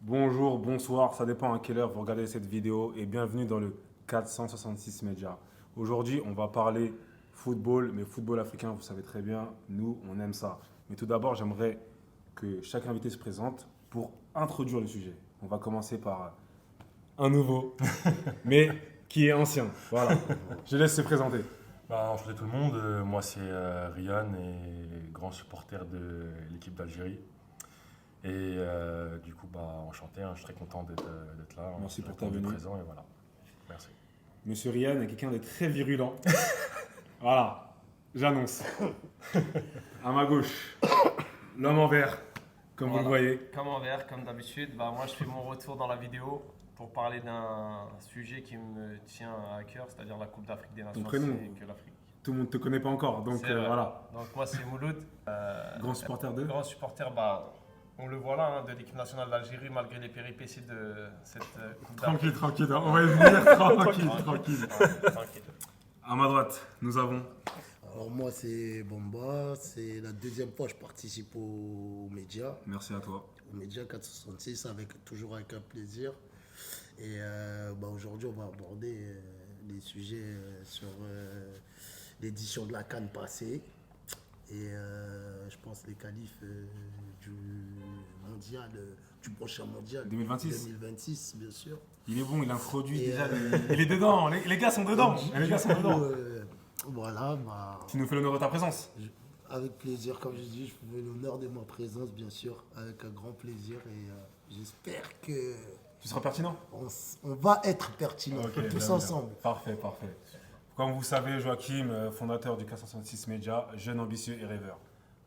Bonjour, bonsoir, ça dépend à quelle heure vous regardez cette vidéo et bienvenue dans le 466 Média. Aujourd'hui, on va parler football, mais football africain, vous savez très bien, nous, on aime ça. Mais tout d'abord, j'aimerais que chaque invité se présente pour introduire le sujet. On va commencer par un nouveau, mais qui est ancien. Voilà, je laisse se présenter. Enchanté tout le monde, moi c'est Ryan et grand supporter de l'équipe d'Algérie. Et du coup, enchanté, hein, je suis très content d'être là. Merci pour ta répondu venue. présent et voilà. Merci. Monsieur Ryan est quelqu'un de très virulent. Voilà, j'annonce. À ma gauche, l'homme en vert, comme vous le Voilà. voyez. Comme en vert, comme d'habitude, moi je fais mon retour dans la vidéo pour parler d'un sujet qui me tient à cœur, c'est-à-dire la Coupe d'Afrique des Nations. prénom C'est que l'Afrique. Tout le monde ne te connaît pas encore, donc C'est vrai. voilà. Donc moi c'est Mouloud, Grand supporter de. grand supporter, on le voit là, hein, de l'équipe nationale d'Algérie malgré les péripéties de cette Coupe Tranquille, d'Afrique. tranquille, on va y venir, tranquille, tranquille. Tranquille. À ma droite, nous avons. Alors moi c'est Bomba, c'est la deuxième fois que je participe aux médias, Merci à toi. aux médias 466 toujours avec un plaisir. Et aujourd'hui on va aborder les sujets sur l'édition de la CAN passée et je pense les qualifs du mondial, du prochain mondial 2026. 2026 bien sûr. Il est bon, il introduit Et, déjà. Il est dedans, les gars sont dedans. Les gars sont dedans. Voilà, Tu nous fais l'honneur de ta présence. avec plaisir, comme je dis, je vous fais l'honneur de ma présence, bien sûr, avec un grand plaisir et j'espère que Tu seras pertinent. on va être pertinents Ok, bien, tous bien. ensemble. Parfait, parfait. Comme vous savez, Joachim, fondateur du 466 Média, jeune ambitieux et rêveur.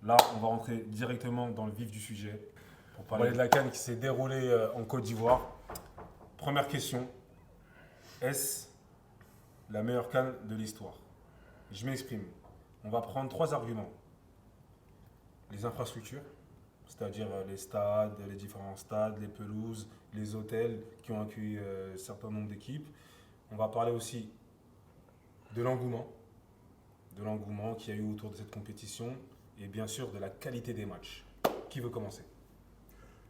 Là, on va rentrer directement dans le vif du sujet pour parler de la CAN qui s'est déroulée en Côte d'Ivoire. Première question. Est-ce la meilleure CAN de l'histoire? Je m'exprime. On va prendre trois arguments. Les infrastructures, c'est-à-dire les stades, les différents stades, les pelouses, les hôtels qui ont accueilli un certain nombre d'équipes. On va parler aussi de l'engouement qu'il y a eu autour de cette compétition et bien sûr de la qualité des matchs. Qui veut commencer?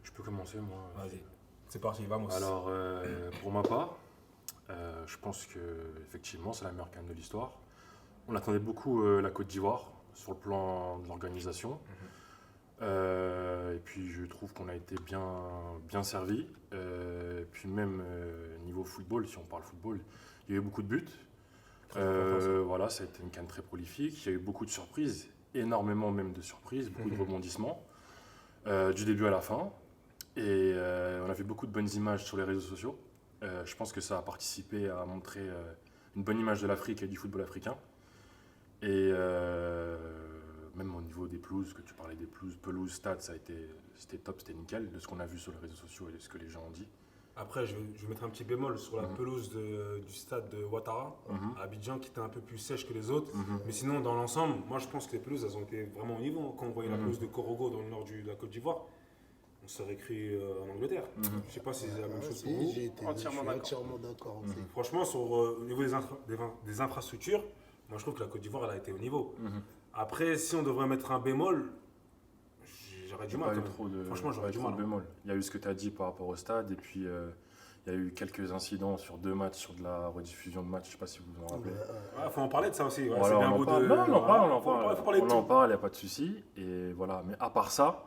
Je peux commencer moi. Vas-y, c'est parti, vamos. Alors, pour ma part, je pense que effectivement c'est la meilleure CAN de l'histoire. On attendait beaucoup la Côte d'Ivoire sur le plan de l'organisation. Et puis je trouve qu'on a été bien servi. Et puis même niveau football, si on parle football, il y a eu beaucoup de buts. Voilà, ça a été une CAN très prolifique. Il y a eu beaucoup de surprises, énormément même de surprises, beaucoup de rebondissements, du début à la fin. Et on a vu beaucoup de bonnes images sur les réseaux sociaux. Je pense que ça a participé à montrer une bonne image de l'Afrique et du football africain. Et même au niveau des pelouses, que tu parlais des pelouses, stades, c'était top, c'était nickel de ce qu'on a vu sur les réseaux sociaux et de ce que les gens ont dit. Après, je vais mettre un petit bémol sur la pelouse du stade de Ouattara, à Abidjan, qui était un peu plus sèche que les autres. Mais sinon, dans l'ensemble, moi je pense que les pelouses, elles ont été vraiment au niveau. Quand on voyait la pelouse de Korogo dans le nord de la Côte d'Ivoire, on serait cru en Angleterre. Je sais pas si c'est la même chose pour vous. Entièrement d'accord. Entièrement d'accord aussi. Franchement, au niveau des infrastructures, moi je trouve que la Côte d'Ivoire, elle a été au niveau. Après, si on devrait mettre un bémol, j'aurais du mal. Pas eu quand même. trop de, Franchement, j'aurais pas eu du trop mal. de bémol. Il y a eu ce que tu as dit par rapport au stade, et puis il y a eu quelques incidents sur 2 matchs, sur de la rediffusion de matchs, je ne sais pas si vous vous en rappelez. Il faut en parler de ça aussi. Ouais, Voilà, c'est bien on en beau parle. de. Non, on en parle, Faut parler de on tout. en parle, il n'y a pas de souci. Et voilà. Mais à part ça,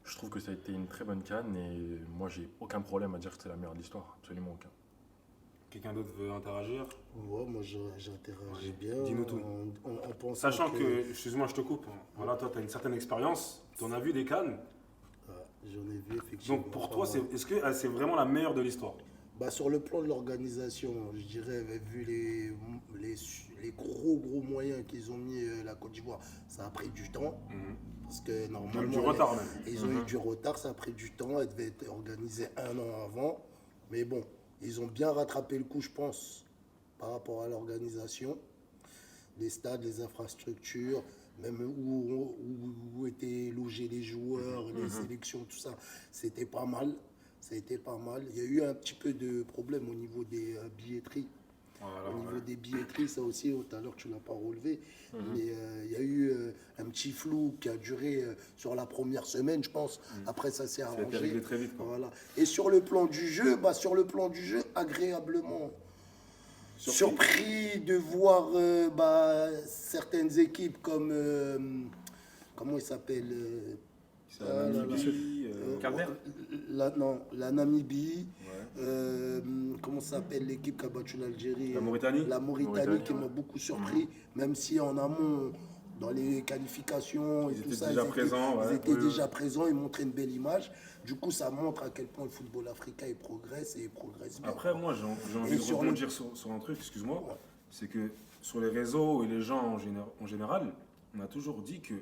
je trouve que ça a été une très bonne CAN, et moi, j'ai aucun problème à dire que c'était la meilleure de l'histoire, absolument aucun. Quelqu'un d'autre veut interagir? Ouais, moi j'interagis bien. Dis-nous tout. En pensant Sachant que, excuse-moi, je te coupe. Voilà, toi, tu as une certaine expérience. Tu en as vu des cannes. j'en ai vu effectivement. Donc, pour pas toi, mal. est-ce que c'est vraiment la meilleure de l'histoire? Sur le plan de l'organisation, je dirais, vu les gros moyens qu'ils ont mis la Côte d'Ivoire, ça a pris du temps. Parce que normalement, Du retard même. ils ont eu du retard, ça a pris du temps. Elle devait être organisée 1 an avant. Mais bon, ils ont bien rattrapé le coup, je pense, par rapport à l'organisation. Les stades, les infrastructures, même où étaient logés les joueurs, les sélections, tout ça, c'était pas mal. Ça a été pas mal. Il y a eu un petit peu de problème au niveau des billetteries. Voilà, Au niveau ouais. des billetteries, ça aussi, tout à l'heure, tu ne l'as pas relevé. Mais il y a eu un petit flou qui a duré sur la première semaine, je pense. Après, ça s'est Ça a été arrangé. réglé très vite, quoi. Voilà. Et sur le plan du jeu, agréablement surpris de voir certaines équipes comme comment il s'appelle C'est la Namibie, Cap-Vert. la Namibie. ouais. Comment s'appelle l'équipe qui a battu l'Algérie? La Mauritanie. La Mauritanie Mauritanie, qui ouais. m'a beaucoup surpris, même si en amont, dans les qualifications et Ils tout étaient ça, déjà présents, ouais. ils étaient Oui, déjà présents, ils montraient une belle image. Du coup, ça montre à quel point le football africain il progresse et il progresse bien. Après, moi, j'ai envie Et de sur rebondir sur un truc, excuse-moi. Ouais. C'est que sur les réseaux et les gens en général, on a toujours dit que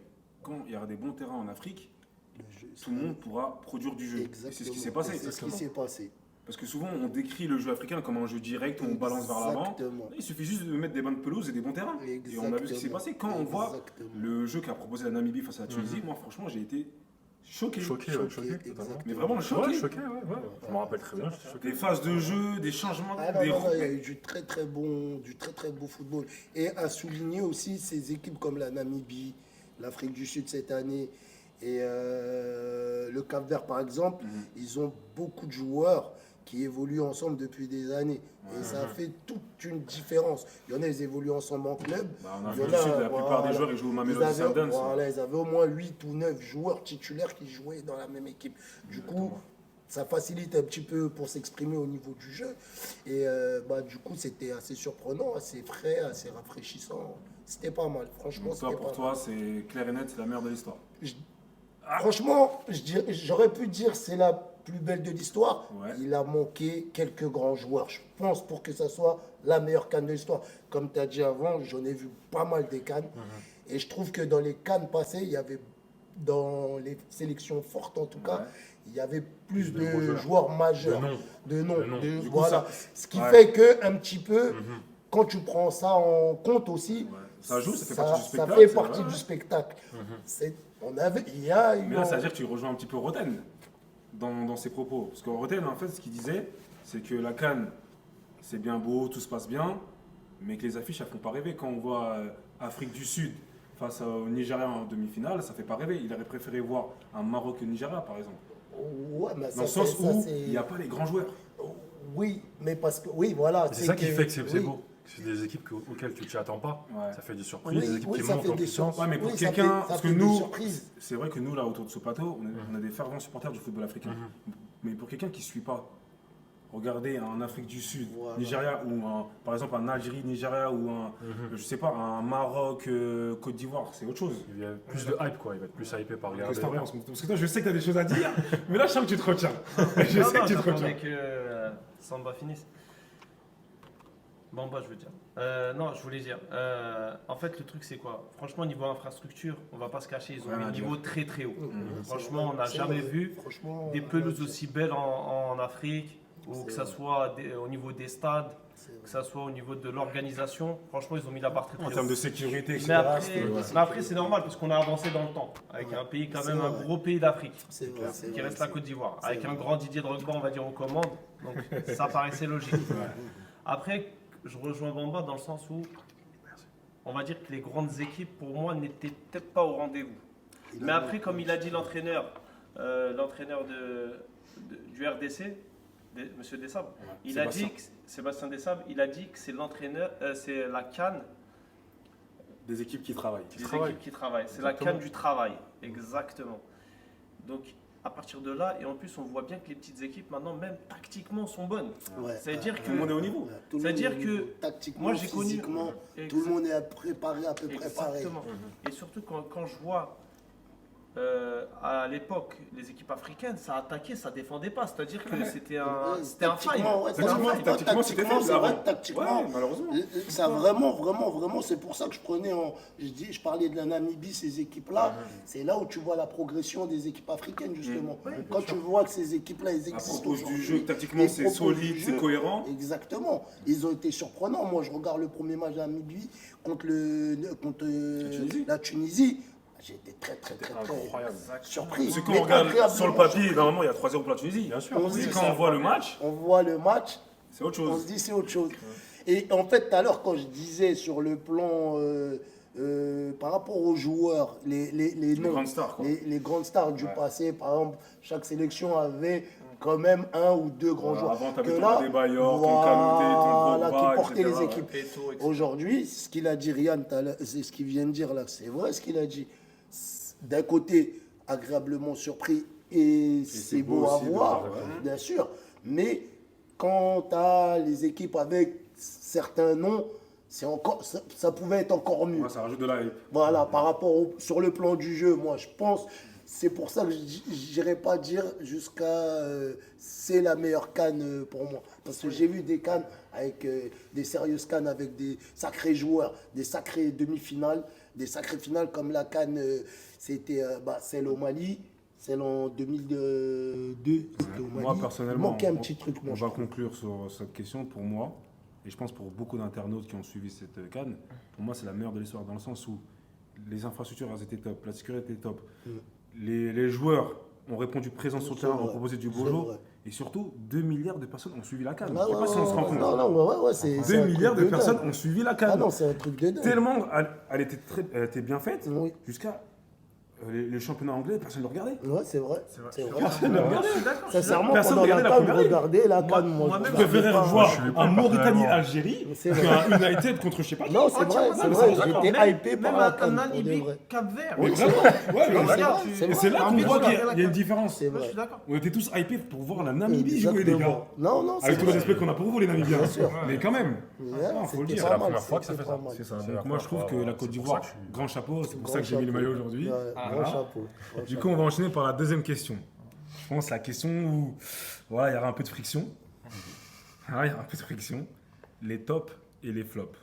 quand il y aura des bons terrains en Afrique, Le jeu, tout le monde pourra produire du jeu. Et c'est ce qui s'est Exactement. passé. Et c'est ce qui s'est passé. Parce que souvent, on décrit le jeu africain comme un jeu direct où on balance vers l'avant. Exactement. Il suffit juste de mettre des bonnes pelouses et des bons terrains. Et on a vu ce qui s'est passé. Quand on voit Exactement. le jeu qu'a proposé la Namibie face à la Tunisie, moi, franchement, j'ai été choqué. Choqué, ouais, choqué. exactement. totalement. Mais vraiment choqué. Ouais, choqué, ouais. Je me rappelle très bien, j'étais choqué. Des phases de jeu, des changements, Ah non, des non, non, il y a eu du très très beau football. Et à souligner aussi ces équipes comme la Namibie, l'Afrique du Sud cette année et le Cap-Vert par exemple, ils ont beaucoup de joueurs qui évoluent ensemble depuis des années. Et ça fait toute une différence. Il y en a, ils évoluent ensemble en club. Bah, en Il y Afrique en du a, Sud, la plupart des joueurs ils jouent au Mamelodi Sundowns. ils avaient au moins 8 ou 9 joueurs titulaires qui jouaient dans la même équipe. Du coup, ça facilite un petit peu pour s'exprimer au niveau du jeu. Et du coup, c'était assez surprenant, assez frais, assez rafraîchissant. C'était pas mal. Franchement, Donc, toi, c'était pour pas toi, c'est clair et net, c'est la meilleure de l'histoire. Franchement, j'aurais pu dire c'est la plus belle de l'histoire. Ouais. Il a manqué quelques grands joueurs, je pense, pour que ça soit la meilleure CAN de l'histoire. Comme tu as dit avant, j'en ai vu pas mal des CAN. Et je trouve que dans les CAN passées, il y avait, dans les sélections fortes en tout cas, Ouais. il y avait plus De de gros joueurs. joueurs majeurs. De nom. Du coup, Voilà. ça- Ce qui ouais. fait que, un petit peu, quand tu prends ça en compte aussi, Ouais. Ça joue, ça fait partie du ça spectacle, fait c'est partie vrai. du spectacle. Il y a eu Mais là, ça veut dire que tu rejoins un petit peu Roten dans ses propos. Parce que Roten, en fait, ce qu'il disait, c'est que la CAN, c'est bien beau, tout se passe bien, mais que les affiches, elles font pas rêver. Quand on voit Afrique du Sud face au Nigeria en demi-finale, ça fait pas rêver. Il aurait préféré voir un Maroc-Nigeria, par exemple. Ouais, mais Dans le sens où il n'y a pas les grands joueurs. Oui, mais parce que. Oui, voilà. C'est ça qui fait que c'est oui. beau. C'est des équipes auxquelles tu t'y attends pas. Ouais. Ça fait des surprises, des équipes qui ça montent fait en des puissance. Ouais, mais pour Oui, ça quelqu'un, fait- ça parce fait que des nous, surprises. c'est vrai que nous, là, autour de ce plateau, on a des fervents supporters du football africain. Mais pour quelqu'un qui ne suit pas, regardez un Afrique du Sud, Voilà. Nigeria, ou par exemple un Algérie, Nigeria, ou je sais pas, un Maroc, Côte d'Ivoire, c'est autre chose. Il y a plus de hype, quoi. Il va être plus hypé par regarder. Qu'est-ce que t'en penses? Parce que toi, je sais que tu as des choses à dire, mais là, je sens que tu te retiens. Je sais que tu te j'attendais retiens. que Samba finisse. Bamba, je veux dire. Non, je voulais dire. En fait, le truc, c'est quoi? Franchement, niveau infrastructure, on va pas se cacher, ils ont Rien mis à un dire. niveau très très haut. C'est Franchement, vrai, on n'a c'est jamais vrai. vu Franchement, des pelouses aussi belles en Afrique, ou C'est que ça vrai. soit au niveau des stades, c'est vrai. que ça soit au niveau de l'organisation. Franchement, ils ont mis la barre très très En haut. termes de sécurité, etc. Mais après, c'était- ouais. mais après, c'est normal parce qu'on a avancé dans le temps avec un pays quand C'est même un vrai. gros pays d'Afrique C'est vrai, c'est qui vrai, reste la c'est- Côte d'Ivoire c'est avec un vrai. grand Didier Drogba, on va dire aux commandes. Donc ça paraissait logique. Après, je rejoins Bamba dans le sens où on va dire que les grandes équipes pour moi n'étaient peut-être pas au rendez-vous. Il Mais a- après, comme il a dit l'entraîneur du RDC, Monsieur Dessab, il a dit que Sébastien Dessab, il a dit que c'est l'entraîneur, c'est la CAN Des équipes qui travaillent. des travaillent. équipes qui travaillent. C'est la Exactement. CAN du travail, exactement. Donc à partir de là, et en plus on voit bien que les petites équipes maintenant, même tactiquement, sont bonnes. Ouais. C'est-à-dire Tout le monde est que au niveau. Ouais, tout le C'est-à-dire monde est que au niveau. Tactiquement, moi, j'ai connu- physiquement, Exact- tout le monde est préparé, à peu près pareil. exactement. Et surtout quand je vois à l'époque les équipes africaines, ça attaquait, ça défendait pas. C'est-à-dire que c'était un fight. Tactiquement, ouais, C'était un tactiquement, fight. Tactiquement, c'était tactiquement, fait, c'est vrai avant. que tactiquement, Ouais, malheureusement. ça vraiment, c'est pour ça que je prenais, je parlais de la Namibie, ces équipes-là, c'est là où tu vois la progression des équipes africaines, justement. Quand tu vois que ces équipes-là, elles À existent propos du aujourd'hui, jeu, tactiquement, ils c'est proposent solide, du c'est jeu. cohérent. Exactement. Ils ont été surprenants. Moi, je regarde le premier match de la Namibie contre la Tunisie. J'étais très Incroyable. surpris. Parce que quand Mais on regarde agréablement sur le papier, surpris. normalement, il y a 3-0 pour la Tunisie. Bien sûr. On se Mais dit quand ça. on voit le match, On voit le match, c'est autre on chose. se dit c'est autre chose. Et en fait, tout à l'heure, quand je disais sur le plan par rapport aux joueurs, les noms, grandes stars, quoi. les grandes stars du passé, par exemple, chaque sélection avait quand même un ou deux grands joueurs. Avant, t'avais Que ton là, Adebayor, ton Kanouté, ton voilà, Drogba, qui portaient etc. les équipes. Eto'o, etc. Aujourd'hui, ce qu'il a dit Ryan, tout à l'heure, c'est ce qu'il vient de dire là, c'est vrai ce qu'il a dit. D'un côté, agréablement surpris et c'est beau à aussi de voir, voir, ouais. bien sûr. Mais quand tu as les équipes avec certains noms, ça pouvait être encore mieux. Ouais, ça rajoute de la hype. Voilà, par rapport sur le plan du jeu, moi je pense, c'est pour ça que je n'irai pas dire jusqu'à c'est la meilleure CAN pour moi. Parce que j'ai vu des CAN avec des sérieuses CAN avec des sacrés joueurs, des sacrées demi-finales, des sacrées finales comme la CAN, c'était celle au Mali, celle en 2002, c'était au Mali. Moi, personnellement, Il manquait un petit truc, moi, on je va trouve. conclure sur cette question. Pour moi, et je pense pour beaucoup d'internautes qui ont suivi cette CAN, pour moi, c'est la meilleure de l'histoire dans le sens où les infrastructures, elles étaient top, la sécurité était top. Les joueurs ont répondu présents sur le C'est terrain, ont vrai, proposé du beau c'est jeu. vrai. Et surtout, 2 milliards de personnes ont suivi la CAN. Ah Je sais pas si on se rend compte. Non, c'est 2 un milliards truc de personnes dingue. ont suivi la CAN. Ah non, c'est un truc de dingue. Tellement elle était bien faite, Oui. jusqu'à les championnats anglais, personne ne le regardait. Ouais, c'est vrai. C'est vrai. Personne ne le regardait. Sincèrement, Personne pendant la regardait la CAN, première ligue. regardez la Moi- CAN, moi-même, Je je regardais préférais pas. voir suis pas un personnellement. Mauritanie-Algérie C'est vrai. qu'un United contre je sais pas qui. Non, c'est vrai, c'est vrai. J'étais hypé par la CAN. Même pour de Namibie, vrai. Cap Vert. Mais Oui, c'est vraiment, vrai. ouais, C'est mais vrai, regarde, c'est et vrai. c'est là qu'on Namibie, voit qu'il y regarde a une la différence. C'est Moi, je vrai. suis d'accord. On était tous hypés pour voir la Namibie jouer, les gars. Exactement. Non, c'est Avec tout le vrai. respect qu'on a pour vous, les Namibiens. Bien sûr. Mais quand même. Ouais, Non, faut le c'était dire. pas C'est la mal, première fois que ça c'était fait pas ça. mal. C'est ça. C'est Donc la moi, je trouve première que fois, la Côte c'est pour d'Ivoire, ça que je suis- grand chapeau. C'est pour Grand ça que j'ai mis le chapeau. maillot aujourd'hui. Ouais, Ah, grand voilà. chapeau. Grand Du chapeau. coup, on va enchaîner par la deuxième question. Je pense la question où voilà, il y aura un peu de friction. Ah, il y aura un peu de friction. Les tops et les flops.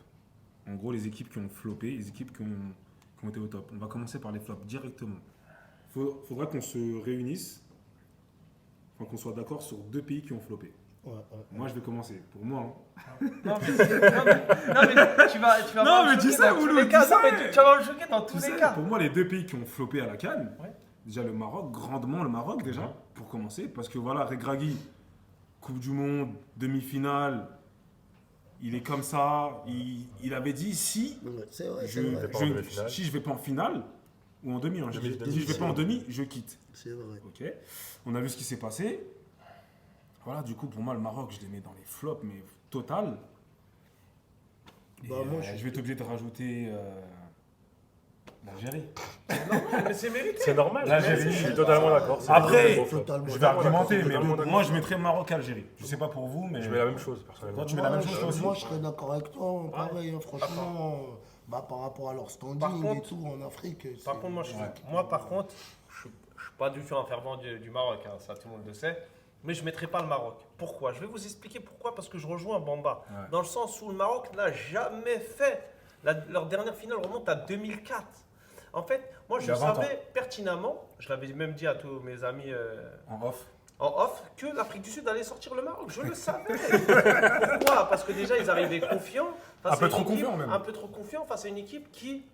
En gros, les équipes qui ont floppé, les équipes qui ont été au top. On va commencer par les flops directement. Faudra qu'on se réunisse, enfin, qu'on soit d'accord sur 2 pays qui ont floppé. Ouais, ouais. Moi, je vais commencer. Pour moi, Non, mais tu vas Non, pas mais me dis choquer ça, dans tous Mouloud, les dis cas. ça. Non, mais tu vas me choquer dans tous tu les sais, cas. pour moi, les 2 pays qui ont floppé à la CAN, Ouais. déjà le Maroc, grandement le Maroc déjà, pour commencer, parce que voilà, Regragui, Coupe du Monde, demi-finale, il est comme ça, il avait dit si Ouais, c'est vrai, je, c'est vrai. pas en demi-finale. si je vais pas en finale ou en demi, hein, je dis, Demi, si je vais pas en demi, je quitte. C'est vrai. Ok. On a vu ce qui s'est passé. Voilà, du coup, pour moi, le Maroc, je les mets dans les flops, mais total. Et, Bah, moi, je vais être obligé de rajouter l'Algérie. Mais c'est mérité. C'est normal. L'Algérie. Je suis totalement d'accord. C'est Après, un gros flop. totalement. Je vais argumenter, mais Totalement d'accord. moi, je mettrais Maroc-Algérie. Je sais pas pour vous, mais Je mets la même chose, personnellement. Toi, tu mets la même chose, toi aussi. Moi, je serais d'accord avec toi. Pareil, hein, franchement, par rapport à leur Par standing contre- et tout en Afrique. Par contre, moi, par contre, je suis pas du tout un fervent du Maroc, hein, ça tout le monde le sait. Mais je ne mettrai pas le Maroc. Pourquoi? Je vais vous expliquer pourquoi. Parce que je rejoins Bamba. Ouais. Dans le sens où le Maroc n'a jamais fait. Leur dernière finale remonte à 2004. En fait, moi, Il y je a 20 savais pertinemment, je l'avais même dit à tous mes amis en off. en off, que l'Afrique du Sud allait sortir le Maroc. Je le savais. Pourquoi? Parce que déjà, ils arrivaient confiants. face Un peu à une trop équipe- confiants, même. Un peu trop confiants face à une équipe qui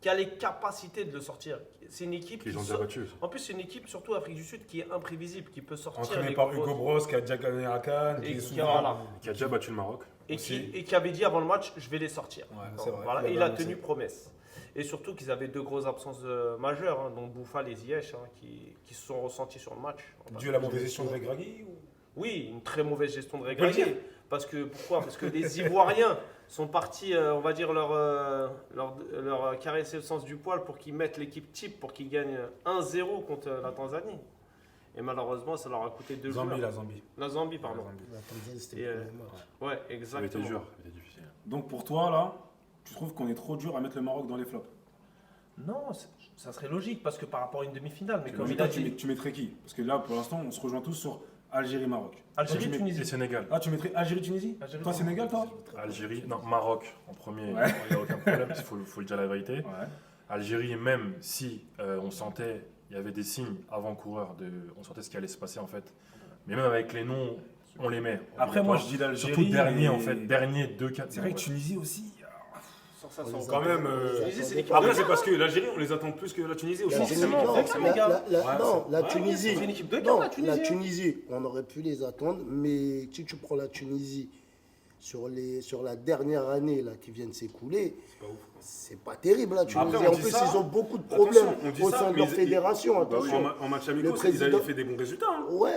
a les capacités de le sortir. C'est une équipe Ils qui ont déjà sort- battu. En plus, c'est une équipe, surtout Afrique du Sud, qui est imprévisible, qui peut sortir. Entraîné les par gros- Hugo Bros, qui a déjà gagné à Cannes, Et qui est qui, souvent. voilà. Qui a déjà battu le Maroc. Aussi. Et qui avait dit avant le match, je vais les sortir. Ouais, Donc, c'est vrai. voilà, Il et il avait a annoncé. tenu promesse. Et surtout qu'ils avaient 2 grosses absences majeures, hein, dont Bouffal et Ziyech, hein, qui se sont ressentis sur le match. Dû à la mauvaise gestion de Regragui ou... Oui, une très mauvaise gestion de peut le Regragui. dire. Parce que, pourquoi? Parce que les Ivoiriens sont partis, on va dire, leur caresser le sens du poil pour qu'ils mettent l'équipe type, pour qu'ils gagnent 1-0 contre la Tanzanie. Et malheureusement, ça leur a coûté 2 Zambie, joueurs. la Zambie. La Zambie, pardon. La Zambie. La Tanzanie, c'était Et, le premier match. Ouais, Ça avait été exactement. dur, ça avait été difficile. Donc pour toi, là, tu trouves qu'on est trop dur à mettre le Maroc dans les flops? Non, ça serait logique parce que par rapport à une demi-finale, mais comme Mais il toi, a dit, tu mettrais qui? Parce que là, pour l'instant, on se rejoint tous sur Algérie-Maroc. Algérie, Toi, tu mets- Tunisie. Et Sénégal. Ah, tu mettrais Algérie-Tunisie? Algérie, Toi, Tunisie. Sénégal, toi? Algérie, non, Maroc en premier, Ouais. il n'y a aucun problème, il faut le dire la vérité. Ouais. Algérie, même si on sentait, il y avait des signes avant-coureurs, on sentait ce qui allait se passer en fait. Mais même avec les noms, on les met. Après, moi, je dis l'Algérie. Surtout dernier et- en fait, dernier 2-4. C'est vrai que Tunisie aussi. Sur ça, On c'est les encore- Quand même. Tunisie, c'est l'équipe Après, de c'est guerre. parce que l'Algérie, on les attend plus que la Tunisie aussi. Forcément, Non, forcément, les gars. non, la Ouais, Tunisie. c'est une équipe de guerre, Non, la Tunisie. la Tunisie, on aurait pu les attendre, mais si tu prends la Tunisie sur la dernière année là, qui vient de s'écouler, C'est pas ouf. c'est pas terrible là. Tu Après, nous dis, on en dit plus, ça. ils ont beaucoup de Attention, problèmes on dit au ça, sein de mais leur ils- fédération. Bah oui, Attention. en match amicaux, Le ils président- avaient fait des bons résultats. Hein. Ouais.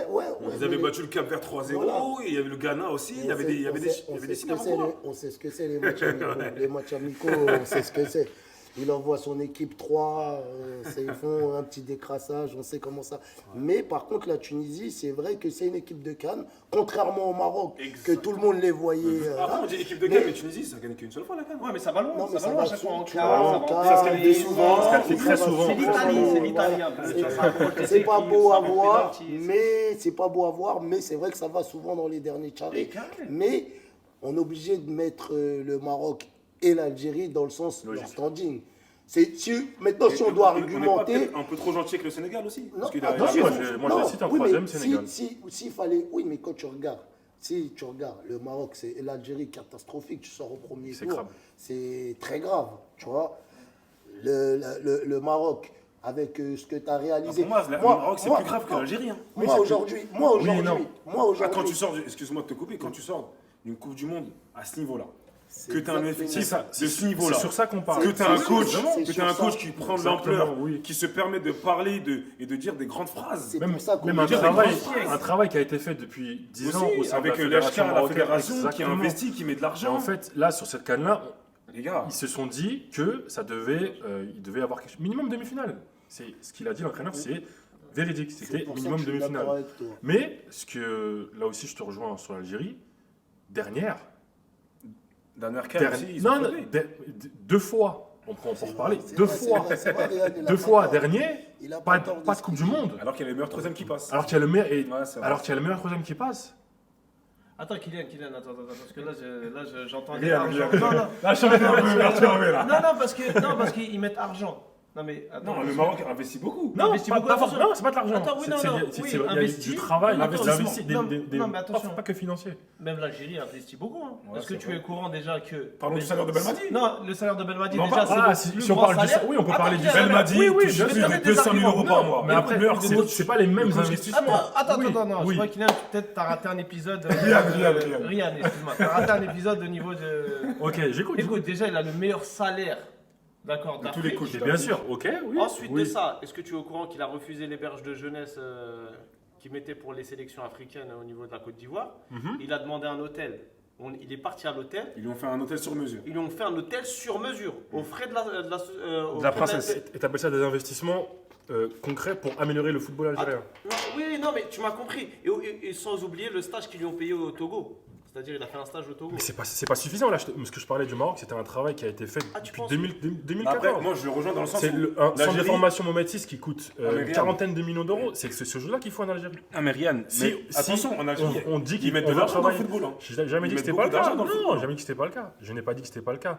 Ils avaient mais- battu le Cap vers 3-0, Voilà. il y avait le Ghana aussi, il y avait des signes avant-coureurs. On sait ce que c'est les matchs amicaux. Les matchs amicaux, on sait ce que c'est. Il envoie son équipe 3, ils font un petit décrassage, on sait comment ça. Mais par contre, la Tunisie, c'est vrai que c'est une équipe de Cannes, contrairement au Maroc, que tout le monde les voyait. Après, on dit équipe de Cannes, mais Tunisie, ça gagne qu'une seule fois la Cannes. Ouais, mais ça va loin, Non, mais ça va loin à chaque fois en tu quart, vois, ça en va quart, ça se qualifie et- souvent, ça se qualifie ça très va souvent. souvent. C'est l'Italie un peu. C'est Tu vois, ça approche les c'est pas équipes, beau ça à va au voir, penalty. mais c'est pas beau à voir, mais c'est vrai que ça va souvent dans les derniers carrés. Mais on est obligé de mettre le Maroc et l'Algérie dans le sens de leur standing. Maintenant, si on doit On n'est pas argumenter. peut-être un peu trop gentil avec le Sénégal aussi. Non, Parce qu'il a- attention, moi, je les cite en oui, mais troisième, Sénégal. s'il fallait, oui, mais quand tu regardes, si tu regardes le Maroc et l'Algérie catastrophique, tu sors au premier C'est tour, grave. c'est très grave, tu vois. Le Maroc, avec ce que tu as réalisé. Pour moi, le Maroc, c'est plus grave que l'Algérie. Hein. Moi aujourd'hui, Quand tu sors, excuse-moi de te couper, quand tu sors d'une Coupe du Monde à ce niveau-là, c'est que tu as un exactement effectif ça. de ce niveau-là, C'est sur ça qu'on parle. que tu as un coach, c'est que sur t'as un ça. coach qui prend de Exactement, l'ampleur, oui. qui se permet de parler et de dire des grandes phrases. C'est Même, pour ça qu'on même veut un, dire travail, des grosses phrases. un travail qui a été fait depuis 10 ans au Aussi, sein avec de la l'HK, fédération la marocaine. fédération qui a Exactement. investi, qui met de Et l'argent. en fait, là, sur cette canne-là, Les gars, ils se sont dit que ça devait, il devait avoir quelque chose. Minimum demi-finale. C'est ce qu'il a dit l'entraîneur, c'est véridique. C'est C'était pour ça minimum que je suis d'accord demi-finale. avec toi. Mais ce que là aussi, je te rejoins sur l'Algérie. Dernière. dernière canne aussi, ils ont non, crevé. deux fois. On peut en reparler. C'est Deux vrai, c'est fois. vrai, c'est vrai, Riyad, il a Deux pas fois tort. dernier. Il a Pas tort de Coupe du Monde. Alors qu'il y a le meilleur troisième qui passe. Alors qu'il y a le meilleur, Ouais, c'est vrai. alors qu'il y a le meilleur troisième qui passe. Attends, Kylian, attends, parce que là, j'entends Rien, argent. rien. Non, non. Là, je suis en train de me perturber, là. Non, parce qu'ils mettent argent. Non, mais attends. Non, le Maroc investit beaucoup. Non, investit beaucoup, pas attention. non, c'est pas de l'argent. Attends, oui, non, non, oui, il y a investi. du travail, Non, l'investissement. non, mais attention. Pas que financier. Même l'Algérie investit beaucoup. Hein. Ouais, Est-ce que c'est tu vrai. es au courant déjà que. Parlons du salaire de Belmadi. Non, le salaire de Belmadi, Non, déjà, pas- c'est ah, le si- plus si on grand parle du- salaire. oui, on peut Attends, parler du Kylian, salaire. Belmadi Oui, oui, touche bien plus sûr. de des 200 000 euros arguments. par Non, mois. Mais après, Meilleur coach. c'est pas les mêmes Le coach investissements. Attends, Oui, non, je oui. crois qu'il peut-être t'as raté un épisode. Ryan. Ryan, excuse-moi. T'as raté un épisode au niveau de. Ok, j'écoute. Écoute, déjà, il a le meilleur salaire, d'accord, De tous les d'Afrique. coachs. Bien sûr, ok, oui. Ensuite oui. de ça, est-ce que tu es au courant qu'il a refusé l'héberge de jeunesse qu'il mettait pour les sélections africaines au niveau de la Côte d'Ivoire? Il a demandé un hôtel. Il est parti à l'hôtel. Ils lui ont fait un hôtel sur mesure. Ils lui ont fait un hôtel sur mesure, aux frais de la, De la princesse. Et t'appelles ça des investissements concrets pour améliorer le football algérien. Non, oui, non, mais tu m'as compris. Et sans oublier le stage qu'ils lui ont payé au Togo. C'est-à-dire, il a fait un stage au Togo. Mais c'est pas suffisant. Là, ce que je parlais du Maroc, c'était un travail qui a été fait Ah, tu depuis penses 2014. Après, moi, je le rejoins dans le sens C'est où un centre de l'Algérie- formation Mohamed VI qui coûte mais une regarde. quarantaine de millions d'euros. C'est ce jeu-là qu'il faut en Algérie. Ah, mais Ryan, mais attention, en Algérie, on dit ils mettent de qu'on l'argent dans le travailler. football. Hein. J'ai jamais Ils dit que mettent c'était pas le beaucoup cas. d'argent dans le Non, football. j'ai jamais dit que c'était pas le cas. Je n'ai pas dit que c'était pas le cas.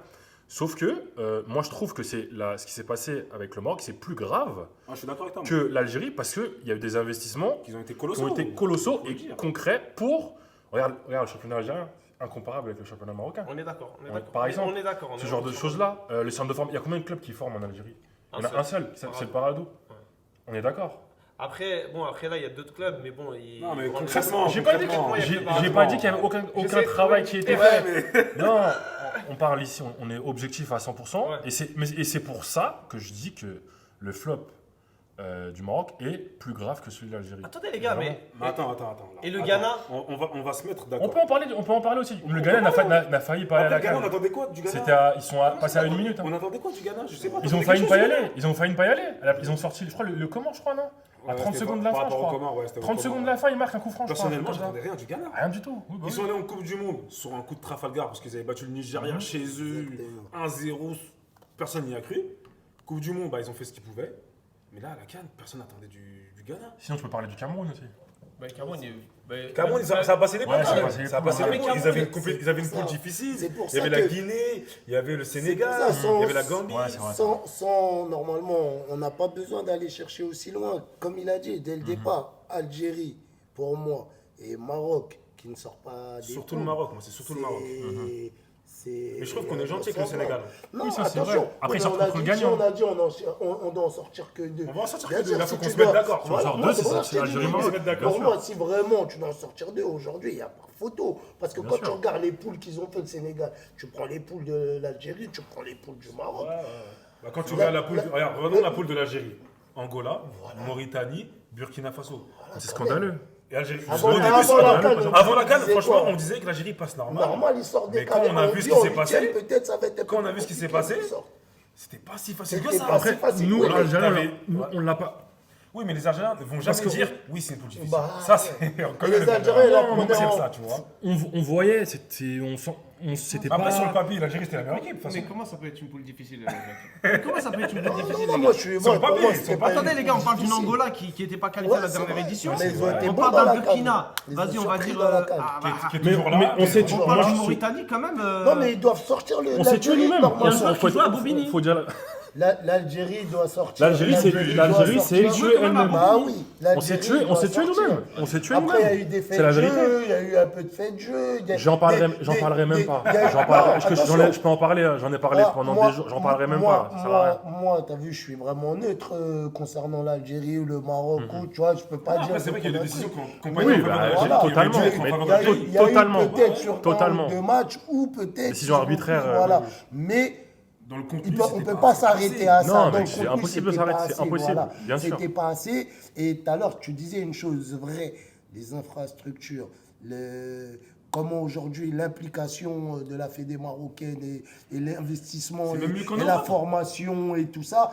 Sauf que moi, je trouve que ce qui s'est passé avec le Maroc, c'est plus grave Ah, je suis d'accord avec toi. que l'Algérie parce qu'il y a eu des investissements Qu'ils ont été qui colossaux. ont été colossaux Faut le et dire. concrets pour. Regarde le championnat algérien, incomparable avec le championnat marocain. On est d'accord. Par exemple, on est d'accord. Ce genre de choses-là, le centre de formation, il y a combien de clubs qui forment en Algérie? Il y en a un seul, c'est le Paradou. On est d'accord. Après, là, il y a d'autres clubs, mais bon. Non, mais concrètement, J'ai pas dit concrètement, j'ai pas dit qu'il y avait aucun J'essaie- travail qui était Ouais, fait. Non, on parle ici, on est objectif à 100%. Ouais. Et c'est pour ça que je dis que le flop du Maroc est plus grave que celui de l'Algérie. Attendez, les gars, Vraiment. mais. Attends. là. Et le Attends. Ghana On va se mettre On d'accord. peut en parler aussi. Le Ghana n'a failli pas aller à Après, la le Ghana, on CAN. attendait quoi du Ghana Ils sont passés à une minute. hein. On attendait quoi du Ghana? Je sais pas. Ils ont t'attendais failli quelque pas y chose, aller. Ils ont failli pas y aller. Ils ont sorti, je crois, le comment, je crois, non? À Ouais, 30 c'était secondes de par la fin, je rapport au crois. Comores, ouais, c'était au 30 Comores. secondes de la fin, ils marquent un coup franc, je crois. Personnellement, un truc comme j'attendais rien du Ghana. ça. Rien du tout. Oui, bah Ils oui. sont allés en Coupe du Monde sur un coup de Trafalgar parce qu'ils avaient battu le Nigeria chez eux, Exactement. 1-0, personne n'y a cru. Coupe du Monde, ils ont fait ce qu'ils pouvaient. Mais là, à la CAN, personne n'attendait du Ghana. Sinon, tu peux parler du Cameroun aussi. Cameroun, ça a passé les Ouais, poules. ça a passé les Ça a poules, passé ouais. les poules. Ils avaient une C'est poule ça. difficile. C'est pour Il y avait ça la que- Guinée, il y avait le Sénégal, ça, sans- il y avait la Gambie. Ouais, c'est vrai. Normalement, on n'a pas besoin d'aller chercher aussi loin. Comme il a dit dès le départ, Algérie, pour moi, et Maroc, qui ne sort pas des Surtout poules, le Maroc, moi, c'est surtout le Maroc. Mais je trouve qu'on est gentil avec le Sénégal. Non, Oui, ça, c'est attention. vrai. Après, Mais ça on contre a le dit, gagnant. si on a dit on doit en sortir que 2. On va en sortir Bien que 2. sûr, Là, faut si qu'on tu se mette dois- d'accord. Si on sort Moi, deux, c'est c'est pour ça ça, que je t'ai l'Algérie, dit, Maroc. On se met d'accord. pour moi, si vraiment tu dois en sortir 2 aujourd'hui, il n'y a pas photo. Parce que Bien quand sûr. tu regardes les poules qu'ils ont fait le Sénégal, tu prends les poules de l'Algérie, tu prends les poules du Maroc. Bah, quand tu regardes la poule, regarde, regardons la poule de l'Algérie. Angola, Mauritanie, Burkina Faso. C'est scandaleux. Et Algérie. Avant- Au début, avant c'est la normal. CAN, Avant la on CAN, disait franchement, quoi on disait que l'Algérie passe normal. Normal, ils sortent des Mais quand on a vu ce qui s'est passé, peut-être ça va être un peu quand on a vu plus ce qui s'est compliqué passé, qu'ils sortent. c'était pas si facile que C'était ça. pas Après, si facile. Nous, Oui, là, l'Algérie, t'avais- on l'a pas. oui, mais les Algériens ne vont Parce jamais que- dire oui, c'est une poule difficile. Bah, Ça, c'est. on connaît les Algériens, Non, là, on on est sait en- ça, tu vois. On voyait, c'était Après, pas. sur le papier, l'Algérie, c'était la meilleure équipe. De toute façon. Mais comment ça peut être une poule difficile Jacques Comment ça peut être une poule difficile Non, les moi gars je suis. Sur le moi, pour papier, moi, sur c'était le pas papier. Attendez les gars, on parle d'une difficile. Angola qui n'était pas qualifiée à Ouais, la c'est dernière vrai. édition. Mais ils ont été On bons parle dans d'un la Burkina. CAN. Ils Vas-y, ont on va surpris dire. dans la CAN. Qui est Mais- toujours là. mais on sait qui est tout- On toujours parle là. d'une Mauritanie quand même. Non, mais ils doivent sortir le. On s'est tué nous-mêmes. normalement. Il y a un joueur qui joue à Bobigny. Faut dire. L'Algérie doit sortir. L'Algérie, c'est doit l'Algérie, c'est sortir. tué elle-même. Bah oui. On s'est tué nous-mêmes. On s'est tué Après, il y a nous-mêmes. eu des faits C'est la de vérité. jeu, il y a eu un peu de faits de jeu. il y a- J'en parlerai même des- pas. il y a- J'en parlerai. Non, J'en ai- attention. je peux en parler. J'en ai parlé Ah, pendant moi- des jours. J'en parlerai même moi- pas. Ça sert à rien. Moi, t'as vu, je suis vraiment neutre concernant l'Algérie ou le Maroc. ou, Tu vois, je peux pas dire. Après, c'est vrai qu'il y a des contre un décisions truc. qu'on Oui, pas eu en bah, faveur de voilà, l'Algérie, qui auraient totalement. dû être en Mais faveur Il y a de eu, l'Algérie. il y a eu Totalement. peut-être sur Totalement. 2 matchs ou peut-être. Décision arbitraire, Voilà. oui. Mais Dans le contenu, on c'était ne peut pas s'arrêter à ça. Non, Dans mais le c'est contenu, impossible de c'était s'arrêter, pas c'est assez, impossible, voilà. bien sûr. C'était pas assez. Et tout à l'heure, tu disais une chose vraie, les infrastructures, comment aujourd'hui l'implication de la Fédé marocaine et l'investissement C'est même mieux qu'en et la Europe. formation et tout ça.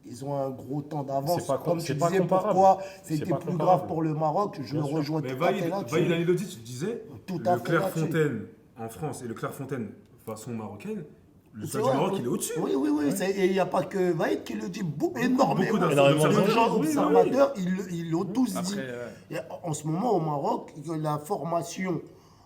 Ils ont un gros temps d'avance. C'est pas Comme c'est tu pas disais comparable. pourquoi C'est c'était pas plus comparable. grave pour le Maroc, je le rejoins Mais tout à fait Vaïd là-dessus. Halilhodji, tu disais, Tout à le fait Clairefontaine en France et le Clairefontaine façon marocaine, le C'est stade du vrai, Maroc, oui. il est au-dessus. Oui, oui, oui. Et il n'y a pas que Vaïd qui le dit, énormément. d'observateurs. Les gens Oui, oui. observateurs, ils l'ont tous dit. Après, Et en ce moment, au Maroc, la formation,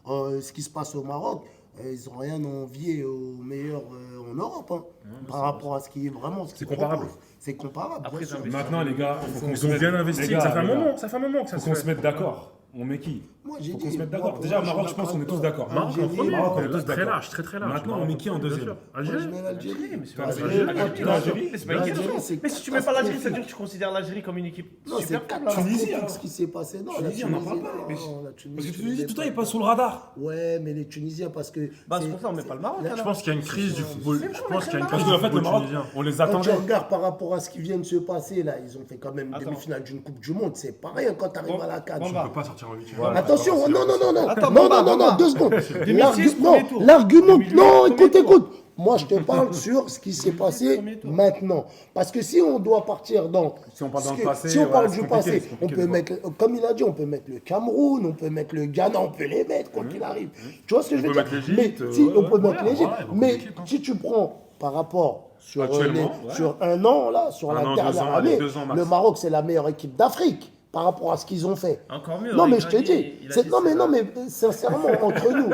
ce qui se passe au Maroc, ils n'ont rien à envier aux meilleurs en Europe. Hein, par rapport à ce qui est vraiment. C'est comparable. C'est comparable. Après, bien sûr. Maintenant, les gars, faut qu'on se Ils ont mette- bien investi. les gars, Ça fait un les gars, moment. Ça fait un moment que ça Faut se qu'on se fait. mette d'accord. On met qui Moi, j'ai Faut dit. qu'on se mette moi, d'accord. pour Déjà, moi, Maroc, suis je pense qu'on est d'accord tous d'accord. avec toi. Maroc en Algérie, premier, Maroc, on est tous Très d'accord. large, très large. Maintenant, on met qui en Bien deuxième sûr. Moi, je Algérie. mets l'Algérie. mais c'est Toi, pas l'Algérie, l'Algérie, l'Algérie, mais c'est pas une l'Algérie, question. c'est Mais si tu mets pas l'Algérie, ça veut dire catastrophique. que tu considères l'Algérie comme une équipe Non, c'est super faible. catastrophique alors. ce qui s'est passé. Non, la Tunisie, on n'en parle Tunisie, pas. non, Mais la Parce que Tunisie, Tunisie, tout le temps, pas- il passe sous le radar. Ouais, mais les Tunisiens, parce que. Bah, c'est pour ça on met pas le Maroc. Là, Je pense qu'il y a une crise du football. Je pense qu'il y a une Parce crise qu'en du fait, le football Maroc, tunisien. on les Quand tu attendait. regardes par rapport à ce qui vient de se passer, là, ils ont fait quand même Attends. demi-finale d'une Coupe du Monde. C'est pas rien quand tu arrives Bon, à la CAN. bon, On bah. ne peut pas sortir en huitième. Attention, non, non, non, non, Attends, non, Bamba, non, non, non, Bamba. 2 secondes. 2006, Non, premier tour. l'argument, 2008, non, premier écoute, tour. écoute. Moi, je te parle sur ce qui s'est passé premier tour. maintenant. Parce que si on doit partir dans. Si on parle dans ce le que- passé, si on ouais, parle c'est du compliqué, passé, c'est on compliqué peut de mettre, comme il a dit, on peut mettre le Cameroun, on peut mettre le Ghana, on peut les mettre, quoi qu'il arrive. Tu vois ce que je veux peut dire? mettre l'Égypte, Mais si, on peut mettre ouais, l'Égypte. ouais, beaucoup Mais d'équipes, hein. si tu prends par rapport sur, Actuellement, ouais. sur un an, là, sur Un la an, 2 dernière ans, allez, année, 2 ans max. le Maroc, c'est la meilleure équipe d'Afrique par rapport à ce qu'ils ont fait. Encore mieux. Non, mais il je a te dit- dis, il a c'est- dit non, c'est mais sincèrement, entre nous,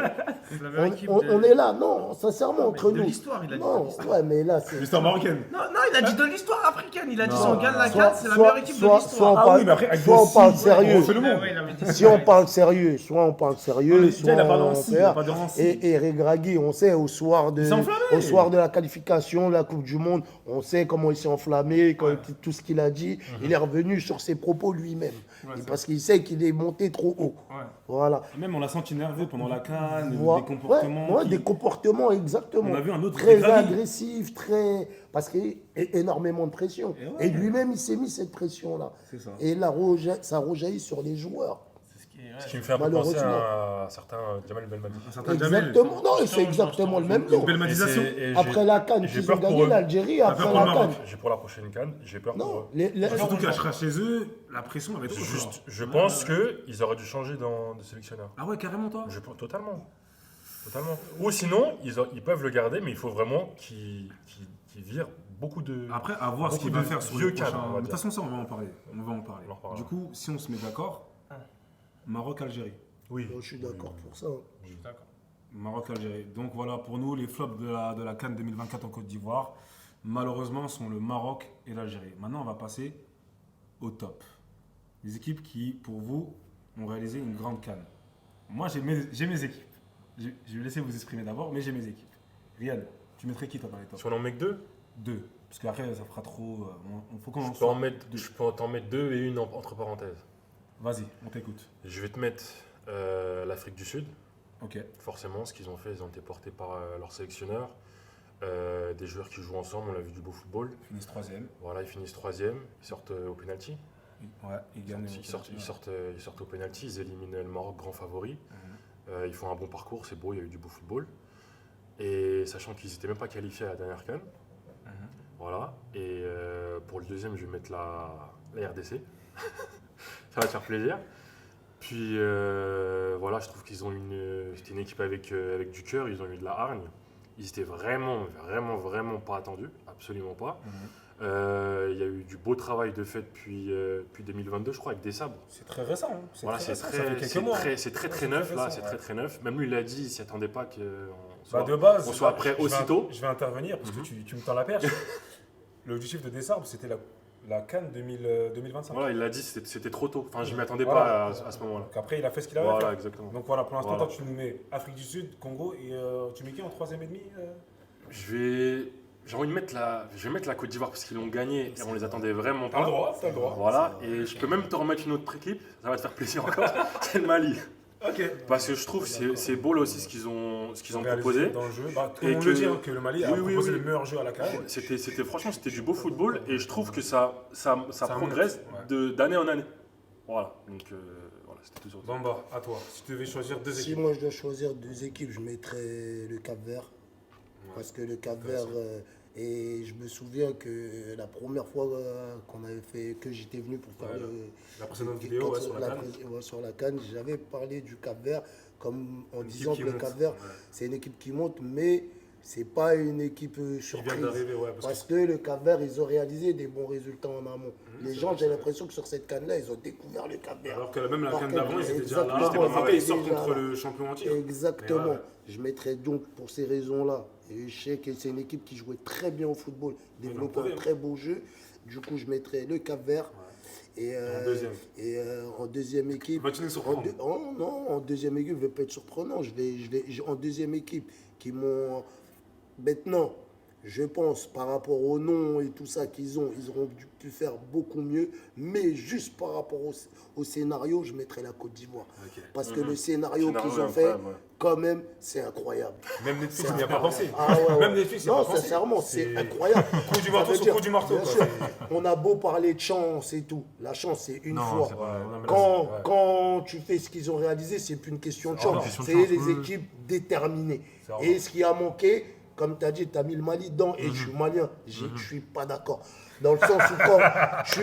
c'est la meilleure équipe on de- est là, non, sincèrement, entre de nous. l'histoire, il a dit Non, de l'histoire. ouais, mais là, c'est. L'histoire marocaine. Non, non, il a dit de l'histoire africaine. Il a dit si Non, on gagne la Soit- CAN, c'est la soit- meilleure équipe de soit on l'histoire. parle- oui, mais après, avec soit des on parle signes, sérieux. on fait le monde. Ouais, il avait dit Si ça. on parle sérieux, soit on parle sérieux, mais soit il a pas on d'ancy, il a perd. pas d'ancy. Et Regragui, on sait, au soir de la qualification de la Coupe du Monde, on sait comment il s'est enflammé, tout ce qu'il a dit. Il est revenu sur ses propos lui-même. Parce qu'il sait qu'il est monté trop haut. Voilà. Même on l'a senti nerveux pendant la canne, Voilà. des comportements. Ouais, qui- des comportements, exactement. On a vu un autre très Regragui. agressif, très. Parce qu'il y a énormément de pression. Et ouais. Et lui-même, il s'est mis cette pression-là. C'est ça. Et là, ça rejaillit sur les joueurs. C'est ce qui est- Ce qui me fait un peu penser Malheureusement. à un certain Jamal Belmadi. Un certain Jamel. Exactement. Non, et c'est exactement le même Une nom. belmadisation. Après la CAN, j'ai qu'ils peur ont pour gagné eux. l'Algérie, peur après pour la le Maroc. CAN. J'ai pour la prochaine canne, j'ai peur pour Non, eux. Surtout qu'à chez eux, la pression va être trop Juste, forte. je pense qu'ils auraient dû changer de sélectionneur. Ah ouais, carrément toi Totalement. Totalement. Ou sinon, ils peuvent le garder, mais il faut vraiment qu'ils virent beaucoup de. Après, à voir ce Beaucoup qu'il va de faire sur vieux le prochain. cadres, on va De toute dire. façon, ça, on va en parler. On va en parler. On en reparlera. Du coup, si on se met d'accord, Maroc-Algérie. Oui. Je suis d'accord pour ça. Maroc-Algérie. Donc voilà, pour nous, les flops de la CAN 2024 en Côte d'Ivoire, malheureusement, sont le Maroc et l'Algérie. Maintenant, on va passer au top. Les équipes qui, pour vous, ont réalisé une grande CAN. Moi, j'ai mes équipes. Je vais laisser vous exprimer d'abord, mais j'ai mes équipes. Riel, tu mettrais qui toi dans les tops? Si on en met que 2, 2. Parce qu'après, ça fera trop. Faut qu'on en je peux soit en mettre, deux. je peux t'en mettre 2 et une entre parenthèses. Vas-y, on t'écoute. Je vais te mettre l'Afrique du Sud. Ok. Forcément, ce qu'ils ont fait, ils ont été portés par leur sélectionneur. Des joueurs qui jouent ensemble, on a vu du beau football. Ils finissent 3ème. Voilà, ils finissent 3e, ils sortent au penalty. Ouais, ils gagnent. Ils sortent au penalty, ils éliminent le Maroc, grand favori. Ils font un bon parcours, c'est beau, il y a eu du beau football. Et sachant qu'ils n'étaient même pas qualifiés à la dernière CAN. Voilà. Et pour le deuxième, je vais mettre la RDC. Ça va te faire plaisir. Puis voilà, je trouve qu'ils ont c'était une équipe avec du cœur, ils ont eu de la hargne. Ils étaient vraiment pas attendus, absolument pas. Il y a eu du beau travail de fait depuis 2022, je crois, avec des sabres. C'est très récent. Hein. Voilà, ça fait quelques mois. c'est très neuf, là, c'est très neuf. Même lui, il a dit, il s'y attendait pas De base, on soit prêt aussitôt. Je vais intervenir parce que tu me tends la perche. L'objectif de Dessarbe, c'était la CAN 2025. Voilà, il l'a dit, c'était trop tôt. Enfin, je m'y attendais Voilà. pas à ce moment-là. Donc après, il a fait ce qu'il avait à Voilà, faire. exactement. Donc voilà, pour l'instant, Voilà. toi, tu nous mets Afrique du Sud, Congo, et tu mets qui en 3ème et demi J'ai envie de mettre la Côte d'Ivoire parce qu'ils l'ont gagné et on les attendait vraiment T'as le pas. droit, t'as le droit. Voilà, et je peux même te remettre une autre équipe, ça va te faire plaisir encore, c'est le Mali. Ok. Parce que je trouve que c'est beau là aussi ce qu'ils ont Réalisé proposé. dans le jeu. Tout Et le monde que- le dit, hein, que le Mali a Oui, oui, proposé oui. le meilleur jeu à la CAN. Franchement, c'était du beau football et je trouve que ça progresse monte, d'année en année. Voilà, donc voilà, c'était tout sur ça. Bamba, à toi. Si tu devais choisir deux Si équipes. moi je dois choisir 2 équipes, je mettrais le Cap-Vert. Parce que le Cap-Vert, et je me souviens que la première fois que j'étais venu pour faire La précédente vidéo ouais, sur la CAN. sur la CAN, j'avais parlé du Cap-Vert comme en Une disant équipe que qui le monte. Cap-Vert, Ouais. c'est une équipe qui monte, mais c'est pas une équipe Qui vient surprise. d'arriver, ouais. Parce que le Cap-Vert, ils ont réalisé des bons résultats en amont. Les gens, j'ai l'impression que sur cette canne-là, ils ont découvert le Cap-Vert. Alors que même la Par CAN contre, d'avant, ils étaient déjà là. exactement, Après, ils ils sortent étaient déjà contre là. le champion entier. Exactement. Mais ouais. Je mettrais donc pour ces raisons-là. Et je sais que c'est une équipe qui jouait très bien au football, développait prouvé, un très beau jeu. Du coup, je mettrais le Cap-Vert. Et, En deuxième. Et en deuxième équipe. Va-tu nous surprendre Oh non, en deuxième équipe, je ne vais pas être surprenant. En deuxième équipe, qui m'ont. Maintenant, je pense, par rapport au nom et tout ça qu'ils ont, ils auront pu faire beaucoup mieux. Mais juste par rapport au scénario, je mettrais la Côte d'Ivoire. Ok. Parce que le scénario Scénario qu'ils ont fait, incroyable, ouais. quand même, c'est incroyable. Même Netflix, C'est il n'y a pas pensé. Ah ouais, ouais. Même Netflix, il n'y a Non, pas pensé. sincèrement, c'est incroyable. Coup du Ça marteau veut sur dire, coup du marteau. bien quoi. sûr, on a beau parler de chance et tout. La chance, c'est une Non, fois. c'est pas- non, mais là, Quand, c'est- ouais. quand tu fais ce qu'ils ont réalisé, c'est plus une question de C'est hors chance. question de C'est chance, les oui. équipes déterminées. C'est hors Et ce qui a manqué, comme tu as dit, tu as mis le Mali dedans et je suis malien. Je ne suis pas d'accord. Dans le sens où quand.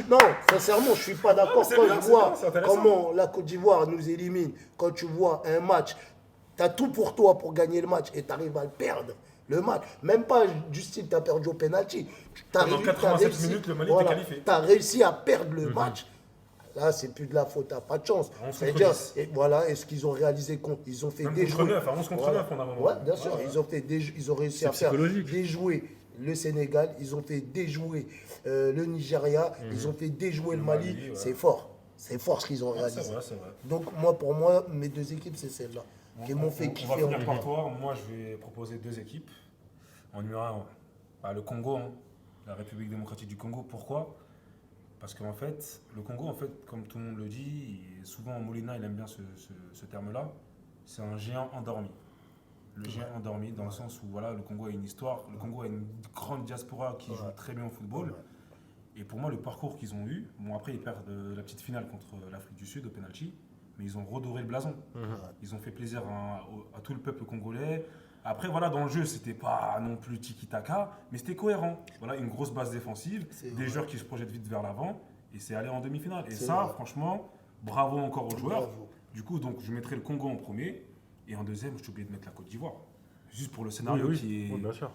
Non, sincèrement, je ne suis pas d'accord c'est quand bien, je c'est vois bien, c'est intéressant. comment la Côte d'Ivoire nous élimine. Quand tu vois un match, tu as tout pour toi pour gagner le match et tu arrives à le perdre. Le match, même pas du style, tu as perdu au penalty. Pendant 87 minutes, le Mali était qualifié. Tu as réussi à perdre le match. Là, c'est plus de la faute, t'as pas de chance. 11 C'est-à-dire, contre 10. et voilà, et ce qu'ils ont réalisé, ils ont fait Même déjouer. contre 9, à 11 contre 9, on a un moment. Ouais, bien sûr, ils ont réussi C'est à faire psychologique. déjouer le Sénégal, ils ont fait déjouer le Nigeria, ils ont fait déjouer le Mali. Mali, ouais. C'est fort ce qu'ils ont Ouais, réalisé. c'est vrai, c'est vrai. Donc, pour moi, mes 2 équipes, c'est celles-là qui m'ont fait On va kiffer. finir en par toi. Moi, je vais proposer 2 équipes. En numéro 1, le Congo, hein, la République démocratique du Congo. Pourquoi? Parce qu'en fait, le Congo, en fait, comme tout le monde le dit, et souvent Molina, il aime bien ce terme-là, c'est un géant endormi. Le géant endormi, dans le sens où voilà, le Congo a une histoire, le Congo a une grande diaspora qui joue très bien au football. Et pour moi, le parcours qu'ils ont eu, bon après ils perdent la petite finale contre l'Afrique du Sud au penalty, mais ils ont redoré le blason. Ils ont fait plaisir à tout le peuple congolais. Après voilà, dans le jeu, c'était pas non plus tiki-taka, mais c'était cohérent. Voilà, une grosse base défensive, des joueurs qui se projettent vite vers l'avant, et c'est aller en demi-finale. Et C'est ça, vrai. franchement, bravo encore aux joueurs. Bravo. Du coup, donc je mettrai le Congo en premier, et en deuxième, je t'ai oublié de mettre la Côte d'Ivoire. Juste pour le scénario qui est Oui, bien sûr.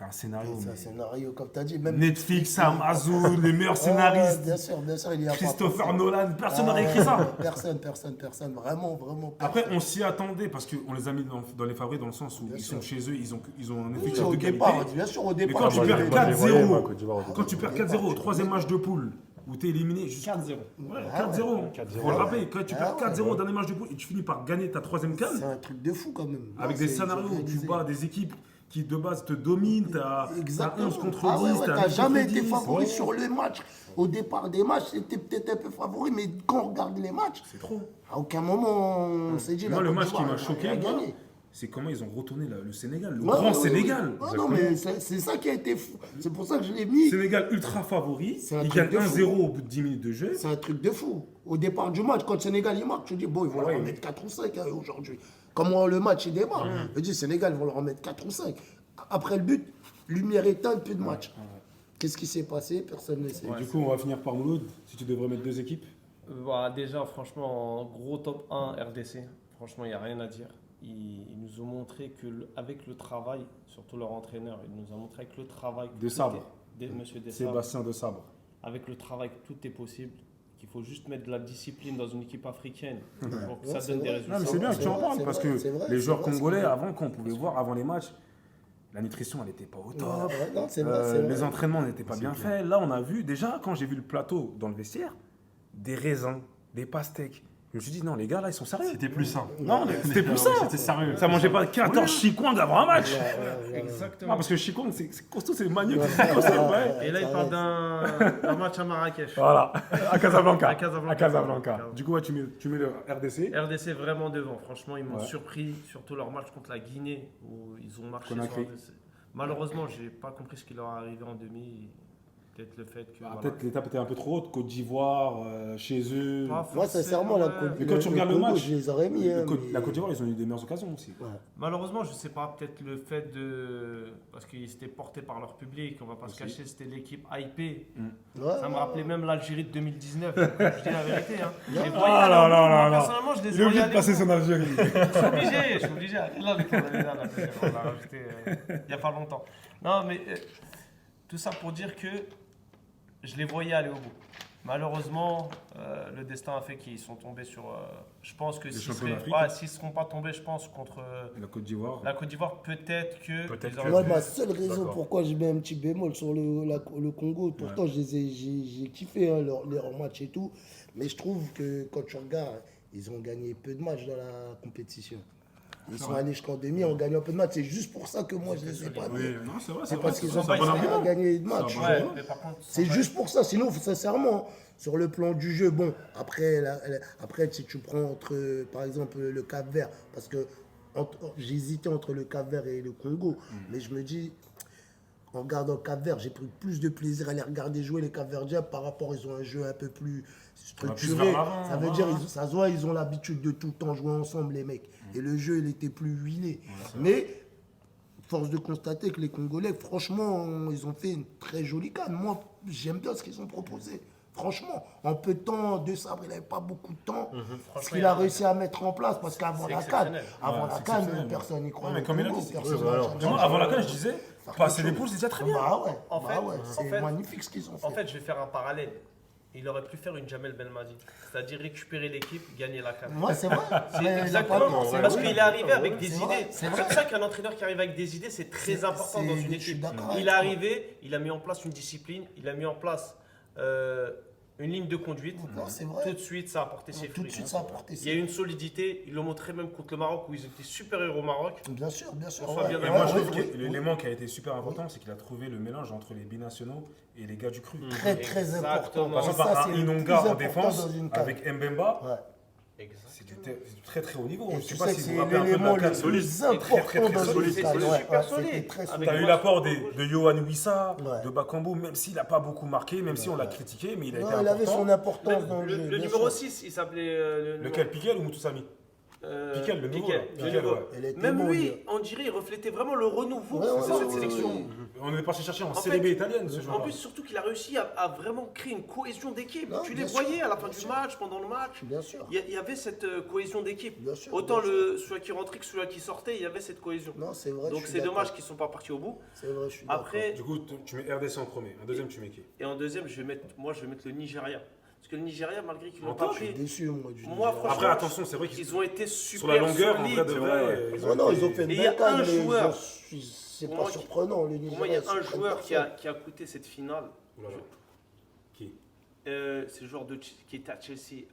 un scénario. C'est un mais- scénario, comme tu as dit, même. Netflix, Amazon, les meilleurs Ouais, scénaristes, bien sûr, il y a pas Christopher possible. Nolan, personne n'aurait écrit ça. Personne, vraiment, personne. Après, on s'y attendait parce qu'on les a mis dans les favoris dans le sens où Bien ils sûr. sont chez eux, ils ont un Oui, effectif au de départ, qualité. bien sûr, au Mais départ. quand tu je perds l'ai- 4-0, Côte d'Ivoire, quand tu perds 4-0 au troisième match de poule, où tu es éliminé jusqu'à 4-0. Ouais, Ah 4-0. ouais. 4-0. Faut le rappeler, quand tu perds Ah ouais. 4-0 dans les matchs de poule et tu finis par gagner ta 3e C'est canne, un truc de fou quand même. avec Non, des c'est scénarios où tu organisé. bats des équipes qui de base te dominent, t'as Exactement. 11 contre 10, Ah ouais, ouais, t'as t'as 10 jamais contre été 10. favori Ouais. sur le match. Au départ des matchs, c'était peut-être un peu favori, mais quand on regarde les matchs, C'est trop. à aucun moment on s'est dit Moi, la le Côte match qui d'Ivoire m'a a choqué, gagné. c'est comment ils ont retourné le Sénégal, le Ouais, grand ouais, ouais, Sénégal. ouais. Ouais, non, mais c'est ça qui a été fou. C'est pour ça que je l'ai mis. Sénégal ultra favori, C'est un ils truc gagnent de fou. 1-0 au bout de 10 minutes de jeu. C'est un truc de fou. Au départ du match, quand le Sénégal il marque, tu dis bon, ils vont Ouais. leur en mettre 4 ou 5 aujourd'hui. Comment le match il démarre Je dis Sénégal, ils vont leur en mettre 4 ou 5. Après le but, lumière éteinte, plus de match. Qu'est-ce qui s'est passé Personne ne sait. Et du coup, on va finir par Mouloud, si tu devrais mettre 2 équipes. Bah, déjà, franchement, gros top 1 RDC. Franchement, il n'y a rien à dire. Ils nous ont montré que avec le travail, surtout leur entraîneur, il nous a montré avec le travail. que De tout Sabre. Monsieur Desabre. Sébastien de Sabre. Avec le travail, que tout est possible. Qu'il faut juste mettre de la discipline dans une équipe africaine pour que Ouais, ça c'est donne des vrai. résultats. Non, mais c'est bien que tu en vrai, parles c'est parce vrai, que c'est vrai, les c'est joueurs vrai, c'est congolais, vrai. avant qu'on pouvait voir avant les matchs, la nutrition, elle n'était pas au top. Ouais, non, c'est vrai, c'est Les vrai. entraînements n'étaient pas bien faits. Là, on a vu, déjà, quand j'ai vu le plateau dans le vestiaire, des raisins, des pastèques. Je me suis dit, non, les gars, là, ils sont sérieux. C'était plus sain. Non, mais c'était plus ça. C'était sérieux. Ça mangeait pas 14 chikwang avant un match. Non, Exactement. parce que chikwang, c'est costaud, c'est manioc. c'est costaud, ouais. Et là, il Ça parle reste. d'un match à Marrakech. Voilà, à Casablanca. À Casablanca. À Casablanca. Du coup, ouais, tu mets le RDC. RDC vraiment devant. Franchement, ils m'ont Ouais. surpris, surtout leur match contre la Guinée où ils ont marché Conakry. sur RDC. Malheureusement, j'ai pas compris ce qui leur est arrivé en demi. Peut-être le fait que. Bah, voilà. peut-être l'étape était un peu trop haute. Côte d'Ivoire, chez eux. Pas Moi, sincèrement, la forcément, Côte Mais quand tu regardes le Congo, match, je les aurais mis. hein, La mais- Côte d'Ivoire, ils ont eu des meilleures occasions aussi. Ouais. Malheureusement, je sais pas, peut-être le fait de. Parce qu'ils étaient portés par leur public, on va pas se cacher, c'était l'équipe hypée. Ouais, Ça me ouais, rappelait même l'Algérie de 2019, je dis la vérité. Hein. Je les voyais Ah aller là au là bout, là moi, là. personnellement, je les Il est voyais obligé de aller passer au bout. son Algérie. Je suis obligé. Là, le Canada, on l'a rajouté il n'y a pas longtemps. Non, mais tout ça pour dire que je les voyais aller au bout. Malheureusement, le destin a fait qu'ils sont tombés sur. Je pense que s'ils champions d'Afrique. ne seront pas tombés, je pense, contre La Côte d'Ivoire. la Côte d'Ivoire, peut-être que. Peut-être ils que- auraient Moi, pu- ma seule raison D'accord. pourquoi je mets un petit bémol sur le Congo, pourtant j'ai kiffé hein, leur match et tout, mais je trouve que quand tu regardes, ils ont gagné peu de matchs dans la compétition. Ils sont allés jusqu'en demi en gagnant peu de matchs. C'est juste pour ça que moi je les ai pas mis. Oui, non, c'est vrai, C'est vrai. parce qu'ils ont c'est un bon pas argument. gagné de matchs. C'est un bon Ouais, mais par contre, C'est juste pour ça. Sinon, sincèrement, sur le plan du jeu, bon, après, après si tu prends entre, par exemple, le Cap-Vert, parce que j'ai hésité entre le Cap-Vert et le Congo, mais je me dis, en regardant le Cap-Vert, j'ai pris plus de plaisir à les regarder jouer les Cap-Verdiens par rapport, ils ont un jeu un peu plus structuré. plus vers l'avant, Ça veut dire, ça se voit, ils ont l'habitude de tout le temps jouer ensemble, les mecs. Et le jeu, il était plus huilé. Mais force de constater que les Congolais, franchement, ils ont fait une très jolie canne. Moi, j'aime bien ce qu'ils ont proposé. Franchement, en peu de temps, De Sabre, il n'avait pas beaucoup de temps. Ce qu'il a réussi à mettre en place, parce qu'avant c'est la canne, exceptionnel. avant Ouais, la c'est canne, exceptionnel. personne n'y croyait. mais comme il a au dit, Congo, c'est personne exceptionnel. n'a Mais jamais moi, avant la canne, je disais, passer les poules, c'est déjà très bien. Bah ouais, En bah fait- ouais, en c'est fait- magnifique ce qu'ils ont fait. En fait, je vais faire un parallèle. Il aurait pu faire une Jamel Belmadi, c'est-à-dire récupérer l'équipe, gagner la canne. Moi, c'est vrai. Mais Exactement, c'est parce vrai. qu'il est arrivé avec des C'est idées. vrai, C'est c'est vrai. pour ça qu'un entraîneur qui arrive avec des idées, c'est très important dans une je suis équipe. d'accord Il avec est toi. arrivé, il a mis en place une discipline, il a mis en place une ligne de conduite. Non, c'est vrai. Tout de suite, ça a apporté ses Tout fruits. de suite, ça a apporté Il y a eu une solidité, il l'a montré même contre le Maroc où ils étaient supérieurs au Maroc. Bien sûr, bien sûr. On soit bien Et d'accord. moi, je Ouais, trouve ouais, que l'élément qui a été super important, c'est qu'il a trouvé le mélange entre les binationaux et les gars du cru. Très, très Exactement. important. Par exemple, Ça, par c'est un le Inonga plus en important défense, dans une canne. avec Mbemba, Ouais. c'est du très très haut niveau. Et Je tu sais pas sais si que vous c'est vous rappelez un peu de l'élément la le canne plus solide. important très, très dans solide. une C'est canne. Ouais, super ouais, solide. c'était très Avec solide. T'as eu moi, l'apport je- de Yohan Wissa, Ouais. de Bakambu, même s'il n'a pas beaucoup marqué, même si on l'a critiqué, mais il a Non, été il avait son important. importance dans le jeu. Le bien numéro sûr. 6, il s'appelait. Lequel, Piquel ou Moutoussamy Piquel, le nouveau, là. Le Piquel, nouveau. ouais. Il était Même bon, lui, lui. on dirait, il reflétait vraiment le renouveau Ouais, de ouais, cette ouais, sélection. ouais. On est parti chercher en fait, CDB italienne ce En jour-là. plus, surtout qu'il a réussi à vraiment créer une cohésion d'équipe. Non, Tu les bien voyais sûr, à la fin bien du sûr. match, pendant le match. Bien sûr. Il y avait cette cohésion d'équipe. Bien sûr, Autant bien celui qui rentrait que celui qui sortait, il y avait cette cohésion. Non, c'est vrai. Donc je suis c'est d'accord. dommage qu'ils ne sont pas partis au bout. C'est vrai, je suis d'accord. Après, Du coup, tu mets RDC en premier. Un deuxième, tu mets qui et en deuxième, je vais mettre le Nigeria. Parce que le Nigeria, malgré qu'ils l'ont Encore, pas Je suis pris, déçu, moi, du moi, Nigeria. franchement, Après, attention, c'est vrai qu'ils ils ont été super sur la longueur, en solides. vrai de vrai. Non, non, ils ont fait une Et il y a belle canne, un mais joueur, c'est pour pas moi, surprenant, le Pour moi, il y a Nigeria, un c'est joueur personne. qui a coûté cette finale. Oulala. Qui c'est le joueur qui était à Chelsea,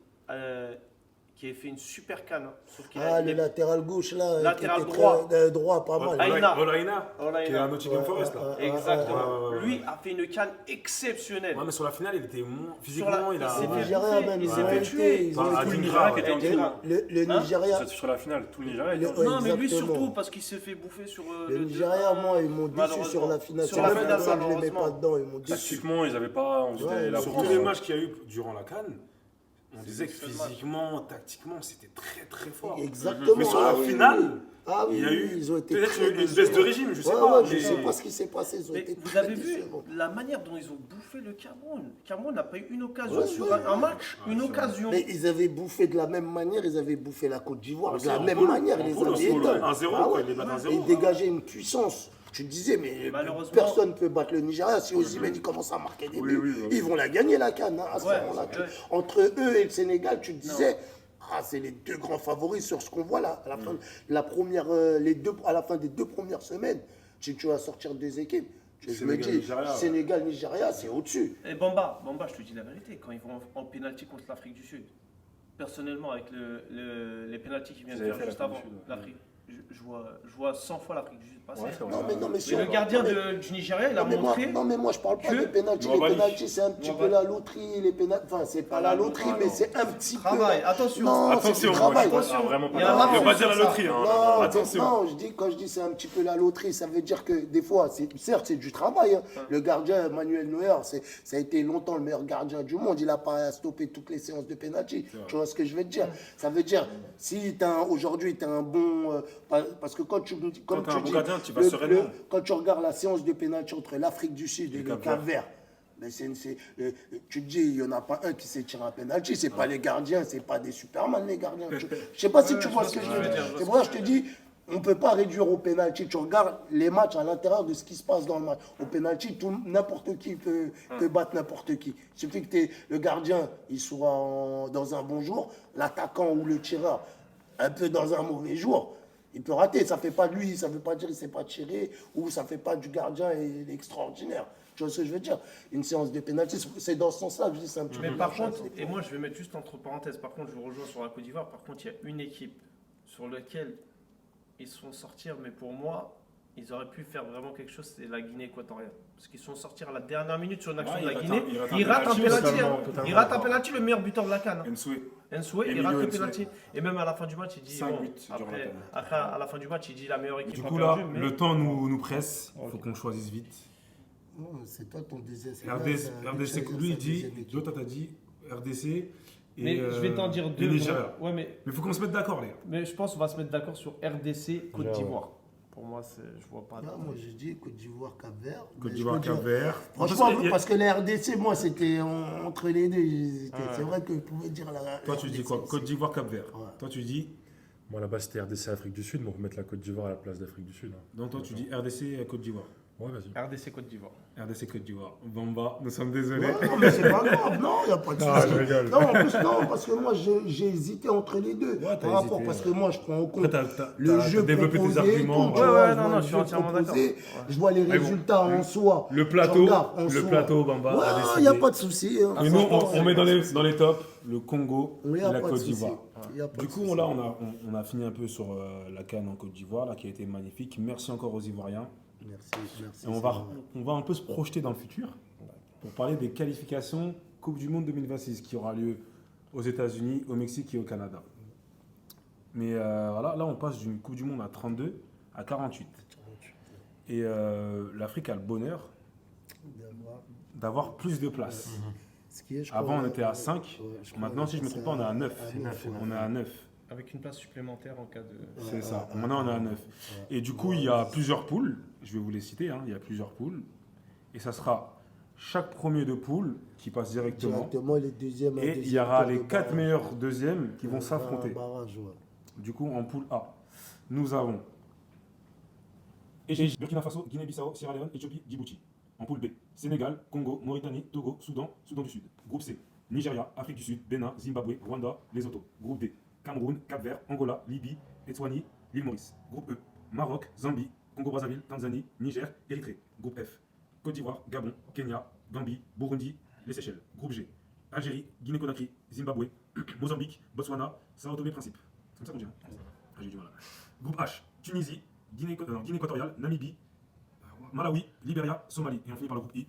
qui a fait une super canne. Hein. Sauf qu'il Ah, le latéral gauche là. Latéral qui était droit. Droit, pas mal. Aïna. Olaïna, Olaïna. qui est à Nottingham Forest là. Exactement. Ouais. Lui a fait une canne exceptionnelle. Ouais, mais sur la finale, il était Sur la- physiquement, il il a. s'est fait Nigeria, bouffer, même, il s'est ils ont fait été- tuer. ils ont Bah, Tout le été- Nigeria qui était en Et- dessous. Le Hein Nigeria. Sur la finale, tout le Nigeria était en Le- dessous. Non, mais lui Exactement. surtout parce qu'il s'est fait bouffer sur Le le Nigeria, 2-1. moi, ils m'ont déçu Malheureusement. sur la finale. Sur C'est la même finale, pour ça que je les mets malheureusement. pas dedans. Ils m'ont déçu. Tactiquement, ils n'avaient pas. On Ouais, disait la Sur France. tous les matchs qu'il y a eu durant la CAN, on C'est disait que le seul match. physiquement, tactiquement, c'était très très fort. Exactement. Mais sur la Ah oui, finale, oui. Ah oui, il y a eu ils ont été peut-être très une décevants. baisse de régime, je sais Ouais, pas. ouais, je mais- sais pas ce qui s'est passé. Ils ont Mais été vous très avez vu décevants. la manière dont ils ont bouffé le Cameroun. Cameroun n'a pas eu une occasion Ouais, sur ouais, un match, Ouais, une c'est occasion. Mais ils avaient bouffé de la même manière, ils avaient bouffé la Côte d'Ivoire de Aussi, la en même poule, manière. en Les poule, avaient aussi, éteints. 1-0, Ah quoi, ouais. ils les battent 1-0. Ils dégageaient une puissance. Tu te disais, mais Malheureusement- personne ne peut battre le Nigeria. Si Osimhen il commence à marquer des buts, ils vont la gagner la CAN. Hein, à ce Ouais, moment-là. ouais. Entre eux et le Sénégal, tu te disais, ah, c'est les deux grands favoris sur ce qu'on voit là. À la fin, à la fin des 2 premières semaines, tu vas sortir 2 équipes. Je me Sénégal, dis, Nigeria, ouais. Sénégal-Nigeria, c'est au-dessus. Et Bamba, je te dis la vérité, quand ils vont en pénalty contre l'Afrique du Sud, personnellement, avec les pénaltys qu'ils viennent Ils de avaient faire fait juste l'Afrique avant, du Sud, ouais. l'Afrique, je vois 100 fois l'Afrique du Sud passer. Ouais, c'est vrai. Non, mais si Mais on- le gardien non, mais- du Nigeria, il a Non mais, montré. moi je parle pas que des pénaltys. Les Nouabali. pénaltys c'est un petit peu la loterie. Les pénaltys, enfin c'est pas la loterie, mais c'est un petit peu. Travail, attention. Non, c'est Attention, du travail. attention. Ah, vraiment Il y a un pas. On va lapsus pas dire la sur ça. loterie. Hein. Non, Attention. non, quand je dis c'est un petit peu la loterie, ça veut dire que des fois, certes c'est du travail. Hein. Le gardien Manuel Neuer, ça a été longtemps le meilleur gardien du monde. Il n'a pas stoppé toutes les séances de pénalty. Tu vois ce que je veux te dire? Ça veut dire si aujourd'hui tu as un bon, parce que quand tu Quand t'as un bon dis, gardien, tu vas sereinement. quand tu regardes la séance de pénalty entre l'Afrique du Sud et le Cap-Vert. Mais tu te dis, il n'y en a pas un qui sait tirer un penalty. C'est pas les gardiens, c'est pas des Superman, les gardiens. Je sais pas si tu vois ce que je veux dire. C'est pour ça que je te dis, on ne peut pas réduire au penalty. Tu regardes les matchs à l'intérieur de ce qui se passe dans le match. Au penalty, n'importe qui peut battre n'importe qui. Il suffit que le gardien il soit dans un bon jour, l'attaquant ou le tireur un peu dans un mauvais jour. Il peut rater, ça ne fait pas de lui, ça ne veut pas dire qu'il ne sait pas tirer, ou ça ne fait pas du gardien et il est extraordinaire. Tu vois ce que je veux dire? Une séance de pénalty, c'est dans ce sens-là que je dis c'est un petit Mais peu par la contre, chance. et moi je vais mettre juste entre parenthèses, par contre je vous rejoins sur la Côte d'Ivoire, par contre il y a une équipe sur laquelle ils se font sortir, mais pour moi, ils auraient pu faire vraiment quelque chose, c'est la Guinée équatoriale. Parce qu'ils sont sortis à la dernière minute sur une action Ouais, de la il rate Guinée. un- Il rate un penalty. totalement, Il rate un penalty, le meilleur buteur de la CAN. Nsoué. Nsoué, il Emilio rate le Nsoué. penalty. Et même à la fin du match, il dit. 5-8 durant la après, CAN. après, à la fin du match, il dit la meilleure équipe Du a coup, là, perdu. Mais le temps nous presse. Il faut qu'on choisisse vite. Non, c'est toi ton deuxième. RDC, lui, il dit, l'autre t'a dit RDC. Et, Mais je vais t'en dire et deux. Nigeria. Ouais, mais Mais il faut qu'on se mette d'accord, les gars. Mais je pense qu'on va se mettre d'accord sur RDC, Côte Ouais. d'Ivoire. Pour moi, je vois pas. Non, moi je dis Côte d'Ivoire, Cap-Vert. Côte Mais d'Ivoire, je peux dire- Cap-Vert. Franchement, Il y a- parce que les RDC, moi c'était entre les deux. C'est vrai que je pouvais dire la. Toi, tu dis quoi? Côte d'Ivoire, Cap-Vert. Ouais. Toi, tu dis. Moi, là-bas, c'était RDC Afrique du Sud, mais on peut mettre la Côte d'Ivoire à la place d'Afrique du Sud. Hein. Donc, toi, tu dis RDC, Côte d'Ivoire. Ouais, vas-y. RDC, Côte d'Ivoire. RDC, Côte d'Ivoire. Bamba, nous sommes désolés. Ouais, non, mais c'est pas grave, non, il n'y a pas de Non, souci. je rigole. Non, en plus, non, parce que moi, j'ai hésité entre les deux. Ouais, t'as par rapport, hésité, parce ouais. que moi, je prends en compte Après, t'as le jeu développé tes proposé, arguments. tout, tu Ouais, vois, ouais, je non, vois non, le je suis jeu entièrement proposé, d'accord. je vois les bon, résultats en soi. Le Je plateau, regarde en le soi. plateau, Bamba. a Ouais, il décidé. n'y a pas de souci. hein. Et nous, franchement, on met dans les tops le Congo Il et y a la pas de Côte souci. d'Ivoire. Il y a pas Du de coup, souci. là, on a fini un peu sur la CAN en Côte d'Ivoire, là, qui a été magnifique. Merci encore aux Ivoiriens. Merci, merci. Et on va un peu se projeter dans le futur pour parler des qualifications Coupe du Monde 2026 qui aura lieu aux États-Unis, au Mexique et au Canada. Mais voilà, là, on passe d'une Coupe du Monde à 32 à 48. Et l'Afrique a le bonheur d'avoir plus de places. Ce qui est, je Avant, crois, on était à 5. ouais, je crois Maintenant, si je ne me c'est trompe pas, on est à 9. à neuf, ouais. On est à 9. Avec une place supplémentaire en cas de. C'est ça. Maintenant, on est à 9. Et du coup, il y a plusieurs poules. Je vais vous les citer. Hein. Il y a plusieurs poules. Et ça sera chaque premier de poule qui passe directement. Directement, les deuxièmes. Et il y aura les 4 meilleurs deuxièmes qui vont s'affronter. Du coup, en poule A, nous avons Égypte, Burkina Faso, Guinée-Bissau, Sierra Leone, Éthiopie, Djibouti. En poule B, Sénégal, Congo, Mauritanie, Togo, Soudan, Soudan du Sud. Groupe C, Nigeria, Afrique du Sud, Bénin, Zimbabwe, Rwanda, Lesotho. Groupe D, Cameroun, Cap-Vert, Angola, Libye, Eswatini, l'île Maurice. Groupe E, Maroc, Zambie, Congo-Brazzaville, Tanzanie, Niger, Érythrée. Groupe F, Côte d'Ivoire, Gabon, Kenya, Gambie, Burundi, les Seychelles. Groupe G, Algérie, Guinée-Conakry, Zimbabwe, Mozambique, Botswana, Sao Tomé-Principe. C'est comme ça qu'on dit, hein? Ah, j'ai du mal. Groupe H, Tunisie, Guinée équatoriale, Namibie, Malawi, Libéria, Somalie. Et on finit par le groupe I,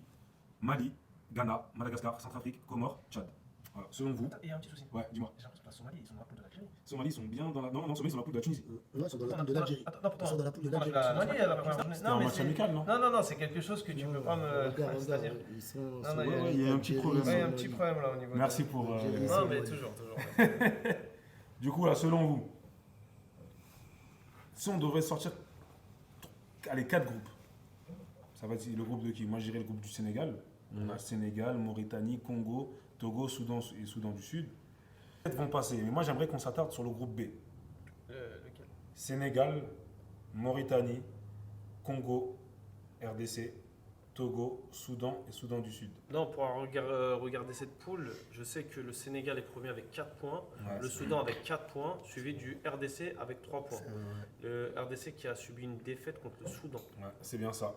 Mali, Ghana, Madagascar, Centrafrique, Comores, Tchad. Voilà. Selon vous, Il y a un petit souci. ouais, dis-moi. J'ai l'impression que la Somalie, ils sont dans la poule de l'Algérie. Somalie, ils sont bien dans la. Non, Somalie, ils sont dans la poule de la Tunisie. Non, ils sont dans la poule de l'Algérie. Attends, Ils pourtant, sont dans la poule de la l'Algérie. Somalie, elle a pas fait un C'était un match amical, non? Non, c'est quelque chose que tu peux pas me. Regarde, C'est-à-dire. ils sont. non, il y a un petit problème. Ouais, il y a un petit problème là au niveau. Merci pour. Non, mais toujours. Du coup, là, selon vous, si on devrait sortir. Allez, 4 groupes. Ça va être le groupe de qui? Moi, je dirais le groupe du Sénégal. On a Sénégal, Mauritanie, Congo, Togo, Soudan et Soudan du Sud. Les 7 vont passer. Mais moi, j'aimerais qu'on s'attarde sur le groupe B. Lequel? Sénégal, Mauritanie, Congo, RDC, Togo, Soudan et Soudan du Sud. Non, pour regarder cette poule, je sais que le Sénégal est premier avec 4 points, Ouais, le Soudan avec 4 points, suivi du RDC avec 3 points. Le RDC qui a subi une défaite contre le Soudan. Ouais, c'est bien ça.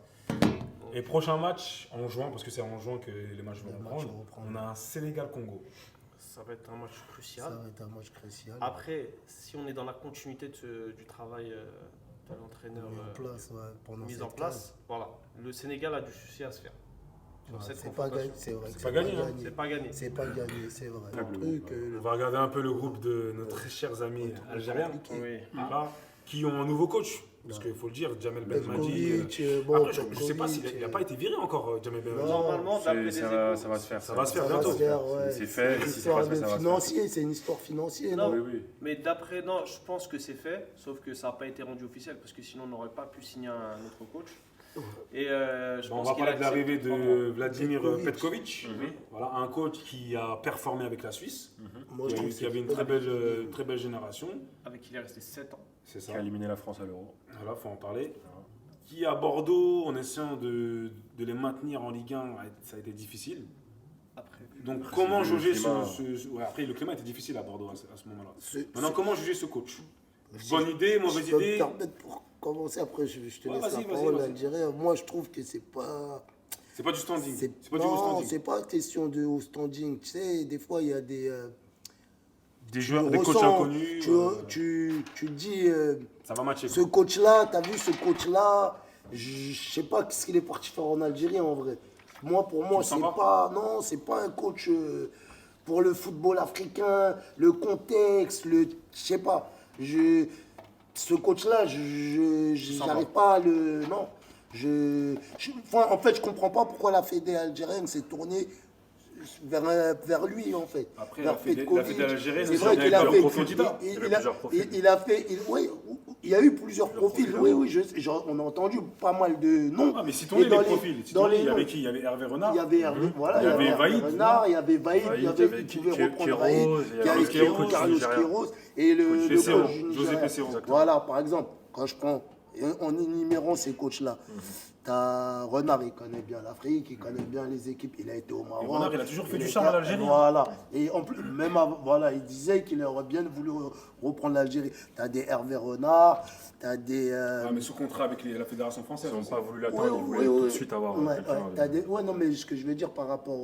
Et prochain match en juin, parce que c'est en juin que les matchs vont reprendre, on a un Sénégal-Congo. Ça va être un match Ça crucial. va être un match crucial. Après, si on est dans la continuité du travail de l'entraîneur mis en place, ouais, pendant mis cette en place, voilà, le Sénégal a du souci à se faire. Sur phase. cette C'est pas gagné, confrontation. c'est vrai. que C'est pas gagné, hein. C'est pas gagné. C'est pas gagné, c'est vrai. Ah, Le le- truc, On va regarder un peu le groupe de nos très chers amis algériens, Oui. là, qui ont un nouveau coach. Parce qu'il faut le dire, Jamel Belmadi. Petkovic, bon, Après, je ne sais pas Petkovic, s'il n'a pas été viré encore, Jamel Belmadi. Normalement, d'après les Ça échos, va se faire. Ça va se faire ça va bientôt. se faire, ouais. C'est fait, C'est une si c'est pas histoire fait, ça va se faire. financière, c'est une histoire financière, Non. non? Oui. mais d'après, non, je pense que c'est fait, sauf que ça n'a pas été rendu officiel parce que sinon on n'aurait pas pu signer un autre coach. Et je Bon, on pense va qu'il parler de accepte l'arrivée 3 mois. de Vladimir Petkovic. Petkovic. Oui. Voilà, un coach qui a performé avec la Suisse, Moi, je trouve que qui avait une très belle génération. Avec qui il est resté 7 ans. C'est Qui ça. a éliminé la France à l'Euro. Voilà, faut en parler. Qui à Bordeaux, en essayant de les maintenir en Ligue 1, ça a été difficile. Après, Donc Après, comment c'est le juger climat. ouais, après, le climat était difficile à Bordeaux à ce moment-là. C'est- Maintenant, comment juger ce coach? Si Bonne idée, mauvaise je peux me idée? permettre pour commencer, après je te Ouais, laisse la vas-y, parole, vas-y. l'Algérien. Moi, je trouve que c'est pas. C'est pas du standing. C'est C'est pas du haut non, standing. c'est pas question de haut standing. Tu sais, des fois, il y a des. Des joueurs, des coachs ressens, inconnus. tu dis, Ça va matcher. ce coach-là, t'as vu ce coach-là, je sais pas ce qu'il est parti faire en Algérie en vrai. Moi, pour moi, le sens c'est pas pas, non, c'est pas un coach pour le football africain, le contexte, je sais pas. Ce coach-là, sens j'arrive pas à le, non. Enfin, en fait, je comprends pas pourquoi la fédé algérienne s'est tournée vers lui, en fait. Après, vers la fédé Petkovic. algérienne, C'est c'est vrai bien qu'il a plusieurs fait. profils candidats. Il y avait plusieurs profils. Il a fait. Oui, il y a eu plusieurs profils. Oui, on a entendu pas mal de noms. Ah, mais si Et les dans profils, dans les il y avait noms, qui? Il y avait Hervé Renard. il y avait Hervé, voilà, Il y avait Vaïd. Renard, il y avait Vaïd, il y avait, il pouvait reprendre Vaïd, il y avait Queiroz, Carlos Queiroz et le Pesero, coach du José Nigeria. Pesero. Voilà, par exemple, quand je prends, en énumérant ces coachs-là, t'as Renard, il connaît bien l'Afrique, il connaît bien les équipes, il a été au Maroc. Renard, il a toujours fait du était- charme à l'Algérie. Voilà, et en plus, même avant, voilà, il disait qu'il aurait bien voulu reprendre l'Algérie. T'as des Hervé Renard, t'as des... Ah, mais sous contrat avec la Fédération française. Ils n'ont aussi. pas voulu l'attendre, ils voulaient tout de suite avoir quelqu'un. Ouais, non, mais ce que je veux dire par rapport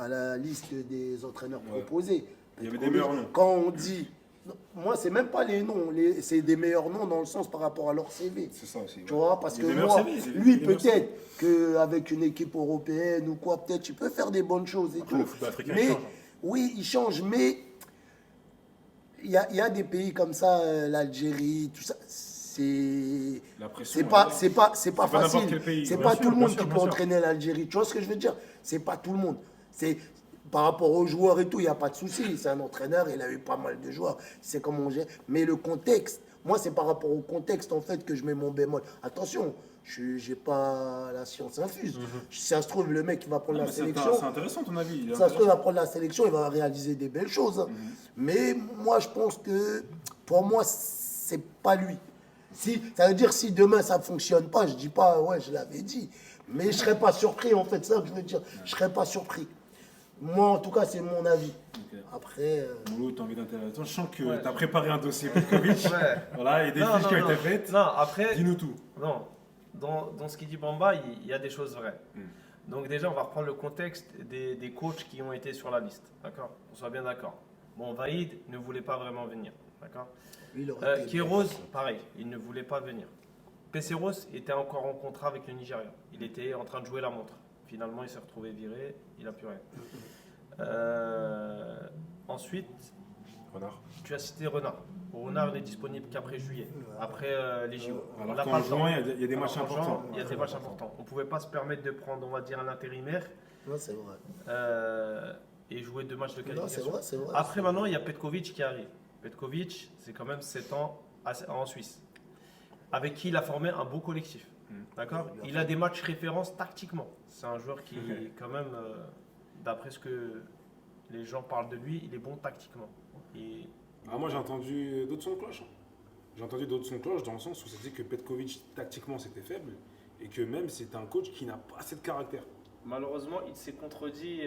à la liste des entraîneurs Ouais. proposés. Il y avait des meilleurs noms. Quand on dit. Non, moi, c'est même pas les noms, c'est des meilleurs noms dans le sens par rapport à leur CV. C'est ça aussi. Tu vois, parce Il y que a des meilleurs moi, CV, c'est lui, des meilleurs peut-être qu'avec une équipe européenne ou quoi, peut-être tu peux faire des bonnes choses et Après, tout. le football africain, Mais il change. oui, il change, mais il y a des pays comme ça, l'Algérie, tout ça, c'est. La pression. C'est pas, elle est là. c'est pas pas n'importe facile. quel pays. C'est Bien pas sûr, tout le bien monde sûr, qui bien peut sûr. entraîner l'Algérie. Tu vois ce que je veux dire? C'est pas tout le monde. C'est par rapport aux joueurs et tout, il n'y a pas de souci. C'est un entraîneur, il a eu pas mal de joueurs. C'est comme on gère. Mais le contexte, moi, c'est par rapport au contexte en fait que je mets mon bémol. Attention, je n'ai pas la science infuse. Si ça se trouve, le mec qui va prendre Non, la mais sélection. c'est intéressant ton avis. il est Ça se trouve, il intéressant. va prendre la sélection, il va réaliser des belles choses. hein. Mais moi, je pense que, pour moi, c'est pas lui. Si, ça veut dire si demain ça fonctionne pas, je dis pas, ouais, je l'avais dit. Mais je serais pas surpris, en fait, c'est ça que je veux dire. Je serais pas surpris. Moi, en tout cas, c'est mon avis. Ok. Après, Mouloud, t'as envie d'interagir. Je sens que Ouais. tu as préparé un dossier Petkovic. Ouais. Voilà, et des Non, fiches non, qui ont non. été faites. Non, après, Dis-nous tout. non. Dans ce qu'il dit Bamba, il y a des choses vraies. Donc déjà, on va reprendre le contexte des coachs qui ont été sur la liste. D'accord? On soit bien d'accord. Bon, Vaïd ne voulait pas vraiment venir. D'accord? Lui, il aurait été Kéros, pareil, il ne voulait pas venir. Pesseros était encore en contrat avec le Nigeria. Il était en train de jouer la montre. Finalement, il s'est retrouvé viré, il n'a plus rien. Ensuite, Renard. tu as cité Renard. Renard n'est disponible qu'après juillet, après les JO. On Alors n'a qu'en pas le temps. juin, il y a des matchs En juin, importants. il y a des matchs importants. On ne pouvait pas se permettre de prendre, on va dire, un intérimaire Non, c'est vrai. et jouer 2 matchs de Non, c'est qualification. vrai, c'est vrai. Après, maintenant, il y a Petkovic qui arrive. Petkovic, c'est quand même 7 ans en Suisse, avec qui il a formé un beau collectif. D'accord? Il a des matchs références tactiquement. C'est un joueur qui, quand même, d'après ce que les gens parlent de lui, il est bon tactiquement. Et Ah, moi, j'ai entendu d'autres sons de cloche. J'ai entendu d'autres sons de cloche dans le sens où ça dit que Petkovic, tactiquement, c'était faible et que même c'était un coach qui n'a pas assez de caractère. malheureusement, il s'est contredit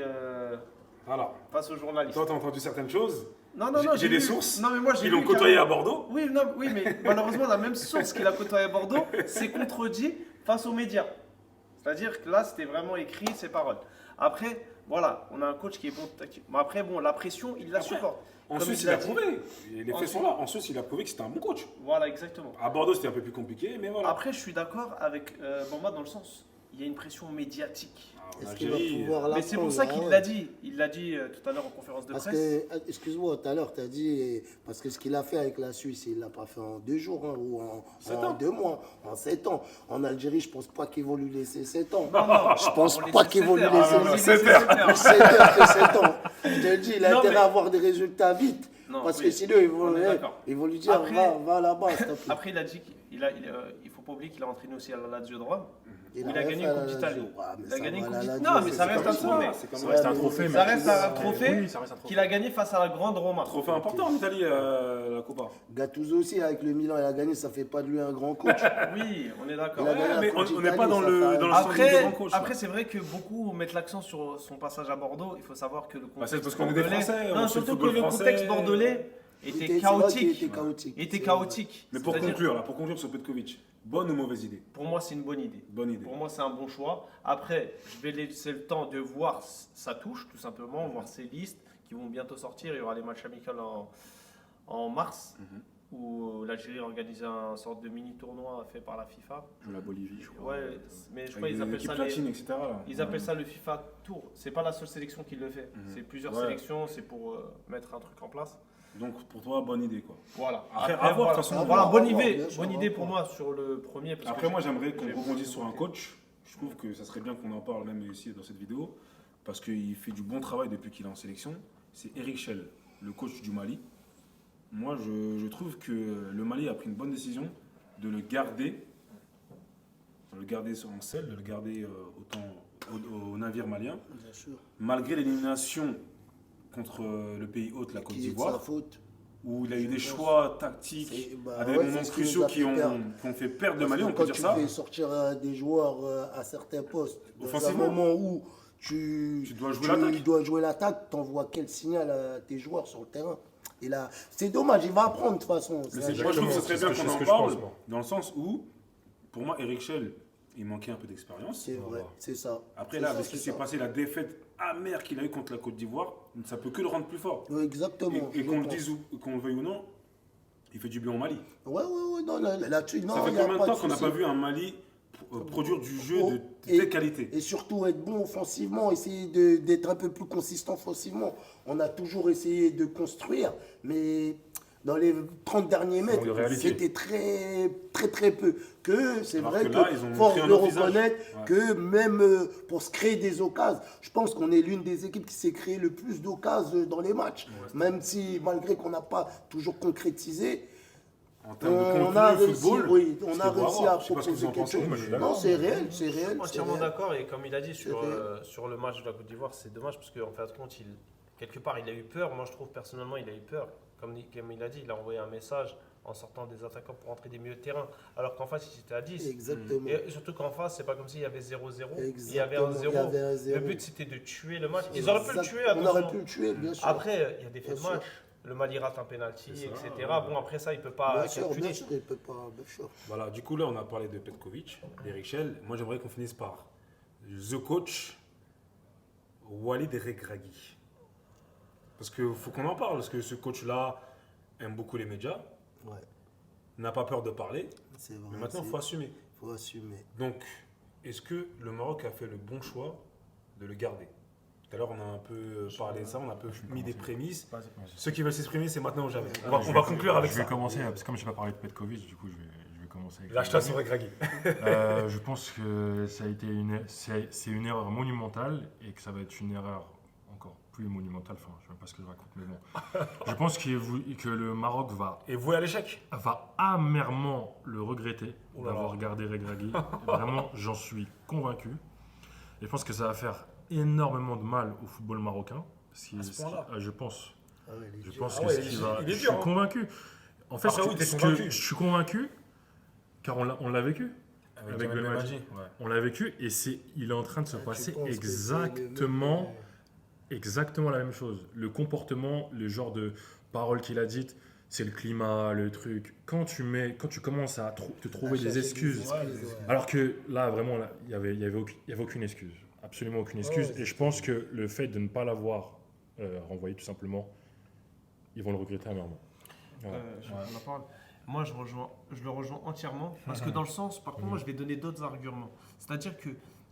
Voilà. face aux journalistes. Toi, t'as entendu certaines choses. Non, J'ai des lu- sources Non, mais moi, j'ai qui l'ont lu côtoyé à carrément- Bordeaux. Oui, non, oui, mais malheureusement, la même source qu'il a côtoyé à Bordeaux s'est contredit face aux médias. C'est-à-dire que là, c'était vraiment écrit ses paroles. Après, voilà, on a un coach qui est bon tactiquement. Après, bon, la pression, il la Après, supporte. En Comme Suisse, il il a a dit. prouvé. Et les En faits sont Suisse. là. En Suisse, il a prouvé que c'était un bon coach. Voilà, exactement. À Bordeaux, c'était un peu plus compliqué, mais voilà. Après, je suis d'accord avec Bamba dans le sens, il y a une pression médiatique. En Est-ce qu'il va Algérie, pouvoir Mais c'est pour ça qu'il l'apprendre, l'a dit. Il l'a dit tout à l'heure en conférence de Parce presse. que, excuse-moi, tout à l'heure, tu as dit, parce que ce qu'il a fait avec la Suisse, il ne l'a pas fait en 2 jours ou en 2 mois, en 7 ans. En Algérie, je ne pense pas qu'ils vont lui laisser 7 ans. Je pense On pas laisse qu'ils vont lui Setter. laisser Ah, non, 7 Setter. 7 heures que 7 ans. Je te dis, il a Non, intérêt mais- à avoir des résultats vite. Non, Parce oui, que sinon, on est d'accord. ils vont lui dire, Après- va là-bas, s'il te plaît. Après, il a dit qu'il ne faut pas oublier qu'il a entraîné aussi à la Lazio de Rome. Il a rien gagné fait une à Coupe la d'Italie. Lazio. Ah, mais Il a ça gagné une va, Coupe la d'Italie. Lazio, Non, mais ça reste un sommet. C'est Ça reste un trophée, Ça reste un trophée Oui, ça reste un trophée. qu'il a gagné face à la grande Roma. trophée important en Italie, la Copa. Gattuso aussi, avec le Milan, il a gagné, ça fait pas de lui un grand coach. Oui, on est d'accord. Il a gagné la mais Coupe on n'est d'Italie, pas dans ça le fait- dans le standing des Après, grands coachs. après c'est vrai que beaucoup mettent l'accent sur son passage à Bordeaux. Il faut savoir que le Bah, contexte c'est parce qu'on est des bordelais- Français, on Non, suit le surtout que football le français. contexte bordelais était C'est vrai qu'il chaotique. était chaotique. Il était C'est chaotique. Mais pour C'est-à-dire, conclure sur Petkovic, bonne ou mauvaise idée? pour moi, c'est une bonne idée. Bonne idée. Pour moi, c'est un bon choix. Après, je vais laisser le temps de voir sa touche, tout simplement, voir ses listes qui vont bientôt sortir. Il y aura les matchs amicaux en mars, où l'Algérie organise un sorte de mini tournoi fait par la FIFA. Joue la Bolivie, je crois. Ouais, mais je crois Avec qu'ils des appellent équipes ça latines, etc. là. ils appellent ça le FIFA Tour. C'est pas la seule sélection qui le fait. C'est plusieurs Ouais. sélections. C'est pour mettre un truc en place. Donc pour toi, bonne idée quoi. Voilà. Après, à voir, de toute façon. Voilà, À bonne voir, idée. bien sûr, Bonne à idée voir. pour moi sur le premier. parce que Après, moi, j'ai- j'aimerais qu'on j'ai- rebondisse sur un coach. Je trouve que ça serait bien qu'on en parle même ici dans cette vidéo, parce qu'il fait du bon travail depuis qu'il est en sélection. C'est Eric Schell, le coach du Mali. Moi, je trouve que le Mali a pris une bonne décision de le garder en selle, de le garder au navire malien, Bien sûr. malgré l'élimination contre le pays hôte, la Côte Qui est de sa d'Ivoire, faute. où il a eu des pense. choix tactiques, C'est- bah à des ouais, moments c'est ce qui cruciaux nous a qui fait ont perdre. fait perdre le Parce Mali, que on peut quand dire tu ça. fais sortir des joueurs à certains postes, dans un Offensivement. moment où tu dois jouer l'attaque. dois jouer l'attaque, t'envoies quel signal à tes joueurs sur le terrain? Et là, c'est dommage, il va apprendre de toute façon. Mais C'est un moi, je trouve que ce serait c'est bien ce que qu'on en je parle, pense, moi. dans le sens où, pour moi, Eric Schell, il manquait un peu d'expérience. C'est vrai, c'est ça. Après, C'est là, ça, avec ce qui c'est s'est ça. passé, la défaite amère qu'il a eue contre la Côte d'Ivoire, ça peut que le rendre plus fort. Ouais, exactement. Et je qu'on le pense. dise ou qu'on le veuille ou non, il fait du bien au Mali. Ouais, non, là-dessus, non. Ça fait il y a combien de pas temps qu'on n'a souci. pas vu un Mali produire du jeu de Et- telle qualité? Et surtout être bon offensivement, essayer d'être un peu plus consistant offensivement. On a toujours essayé de construire, mais dans les 30 derniers mètres, de réalité. c'était très peu. Que c'est Alors vrai que que, là, ils ont force montré un de autre visage. reconnaître Ouais. que même pour se créer des occasions, je pense qu'on est l'une des équipes qui s'est créé le plus d'occasions dans les matchs. Même si, malgré qu'on n'a pas toujours concrétisé, En termes de on contenu a de réussi, football, oui, on c'était a beau réussi voir. à Je sais pas ce que vous proposer en quelque pensez, chose. moi, je suis Non, d'accord. c'est réel, c'est Je suis réel. entièrement c'est réel. d'accord et comme il a dit sur, vrai. sur le match de la Côte d'Ivoire, c'est dommage parce qu'en fait, compte, quelque part, il a eu peur. Moi, je trouve personnellement, il a eu peur. Comme il a dit, il a envoyé un message en sortant des attaquants pour entrer des milieux de terrain, alors qu'en face, il était à 10. Exactement. Et surtout qu'en face, c'est pas comme s'il y avait 0-0, il y Exactement, avait un 0. il y avait un 0. Le but, c'était de tuer le match. Ils auraient pu le tuer, On aurait attention. pu le tuer, bien sûr. Après, il y a des faits de Bien sûr. match. Le Mali rate un penalty, C'est ça, etc. Bon, après ça, il peut pas bien sûr, calculer. bien sûr, il peut pas, bien sûr. Voilà, du coup, là, on a parlé de Petkovic, d'Eric Schell. Moi, j'aimerais qu'on finisse par The Coach, Walid Regragui. Parce qu'il faut qu'on en parle, parce que ce coach-là aime beaucoup les médias, Ouais, n'a pas peur de parler, c'est vrai. mais maintenant, il faut assumer. faut assumer. Donc, est-ce que le Maroc a fait le bon choix de le garder? Tout à l'heure, on a un peu parlé de ça, on a un peu mis des prémices. Ceux qui veulent s'exprimer, c'est maintenant ou jamais. On va conclure avec Je ça. vais commencer, parce que comme je n'ai pas parlé de Petkovic, du coup, je vais commencer avec Lâche-toi sur Regragui. Je pense que ça a été c'est une erreur monumentale et que ça va être une erreur encore plus monumentale. Enfin, je ne sais même pas ce que je raconte, mais bon. Je pense que le Maroc Et voué à l'échec? va amèrement le regretter Oh là là. d'avoir gardé Regragui. Vraiment, j'en suis convaincu. Et je pense que ça va faire énormément de mal au football marocain. À ce point-là. Je pense. Ah ouais, il est Je dur. pense Ah que ouais, ce qui va. il est Je dur, suis hein. convaincu. En fait, Après, oui, t'es ce convaincu. que je suis convaincu, car on l'a vécu. Avec Jamel Belmadi. Ouais. On l'a vécu et il est en train de se Tu passer penses que exactement la même chose. Le comportement, le genre de paroles qu'il a dites, c'est le climat, le truc. Quand tu commences à te trouver des excuses, alors que là, vraiment, il n'y avait aucune excuse. Absolument aucune excuse. Ouais, Et je pense que le fait de ne pas l'avoir renvoyé, tout simplement, ils vont le regretter amèrement. Voilà. On en parle. Moi, je le rejoins entièrement. Parce que dans le sens, par contre, moi, je vais donner d'autres arguments. C'est-à-dire que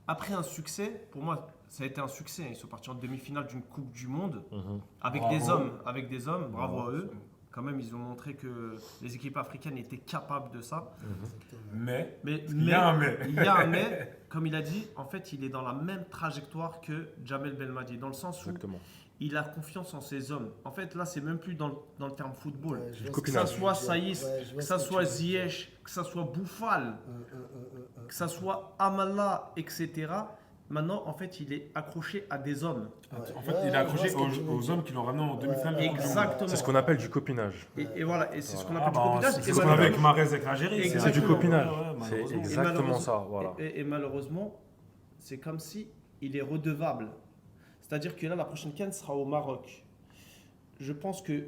après un succès, pour moi, ça a été un succès. Ils sont partis en demi-finale d'une Coupe du Monde Mhm. avec Bravo. des hommes. Bravo à eux. Quand même, ils ont montré que les équipes africaines étaient capables de ça. Mais, Mais il y a un mais. il y a un mais, comme il a dit, en fait, il est dans la même trajectoire que Jamel Belmadi, dans le sens où Exactement. il a confiance en ses hommes. En fait, là, c'est même plus dans le terme football. Ouais, je vois Que copinage. ça soit Saïs, Ouais, je vois que ça ce que soit tu veux dire. Ziyech, que ça soit Boufal, que ça soit Amala, etc. Maintenant, en fait, il est accroché à des hommes. En fait, il est accroché aux hommes qui l'ont ramené en demi-finale. de la Coupe du Monde. Exactement. C'est ce qu'on appelle du copinage. Et voilà, et c'est ce qu'on Ah appelle du bah, copinage. c'est Et ce qu'on avait avec malheureusement- Mahrez avec l'Algérie. C'est C'est du Exactement. copinage. Ouais, C'est malheureusement. exactement ça. Voilà. Et malheureusement, c'est comme si il est redevable. C'est-à-dire que là, la prochaine CAN sera au Maroc. Je pense que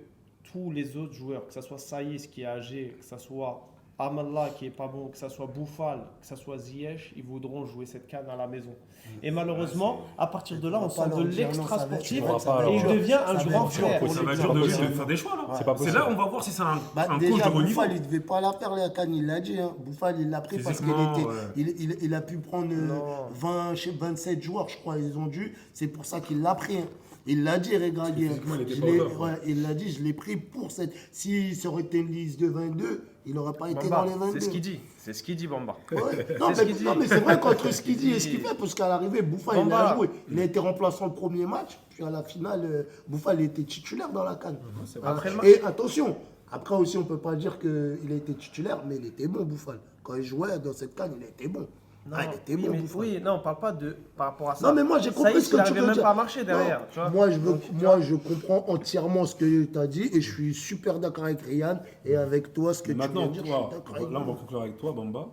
tous les autres joueurs, que ce soit Saïs qui est âgé, que ce soit Amallah qui est pas bon, que ce soit Boufal, que ce soit Ziyech, ils voudront jouer cette CAN à la maison. Et malheureusement, à partir de là, on Pas sort de leur dire, non, l'extra ça va être- sportif pourra pas et il leur- devient un ça va grand être dur frère. pour Ça va être les dur de joueurs. de faire des choix là. C'est pas C'est possible. là où on va voir si c'est un coach Déjà, de haut niveau. Bouffal, il devait pas la faire, la canne, il l'a dit. Hein. Bouffal, il l'a pris parce qu'il Physiquement, était, ouais. il a pu prendre Non. 27 joueurs, je crois, ils ont dû. C'est pour ça qu'il l'a pris. Hein. Il l'a dit, Regragui. Parce que physiquement, il était Je pas au l'ai- top, ouais, il l'a dit, je l'ai pris pour cette. Si ça aurait été une liste de 22, il n'aurait pas été dans les 22. C'est ce qu'il dit. C'est ce qu'il dit, Bamba. Ouais. Non, C'est ce qu'il dit. non, mais c'est vrai qu'entre ce qu'il Il dit et dit- ce qu'il fait, parce qu'à l'arrivée, Bouffal, il Bamba. a joué. Il a été remplaçant le premier match, puis à la finale, Bouffal était titulaire dans la canne. Après le match- Et attention, après aussi, on ne peut pas dire qu'il a été titulaire, mais il était bon, Bouffal. Quand il jouait dans cette canne, il était bon. Ah, il était oui, bon, mais- Bouffal. oui, non, on parle pas de par rapport à ça. Non, mais moi, j'ai compris Saïs, ce que il tu arrivait veux même dire. pas à marcher derrière. Non, Tu vois. moi, je comprends entièrement ce que tu as dit et je suis super d'accord avec Ryan et avec toi, ce que tu Maintenant, viens de dire. Je suis d'accord avec là, on toi. va conclure avec toi, Bamba.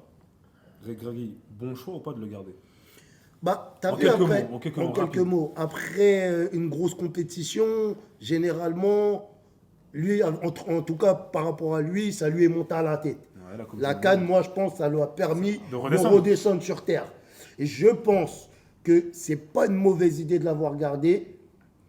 Regragui, bon choix ou pas de le garder? Bah, t'as En vu quelques après, mots, en quelques en mots, quelques rapide. mots, après une grosse compétition, généralement, lui, en tout cas par rapport à lui, ça lui est monté à la tête. Ouais, Coupe La du CAN, Monde. moi, je pense, ça lui a permis De de redescendre. redescendre sur terre. Et je pense que c'est pas une mauvaise idée de l'avoir gardé.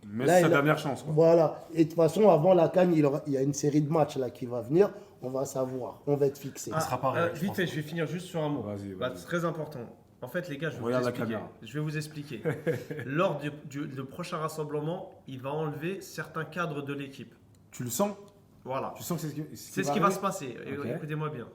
Mais Là, c'est sa il a- dernière chance. Quoi. Voilà. Et de toute façon, avant la CAN, il y a une série de matchs là qui va venir. On va savoir, on va être fixé. Ah, sera pareil, je vite pense. fait, je vais finir juste sur un mot. Vas-y, Bah, vas-y. c'est très important. En fait, les gars, je vais, Regarde vous la expliquer. caméra. Je vais vous expliquer. Lors du prochain rassemblement, il va enlever certains cadres de l'équipe. Tu le sens? Voilà. Tu sens que C'est ce qui va arriver se passer. Ok. Écoutez-moi bien.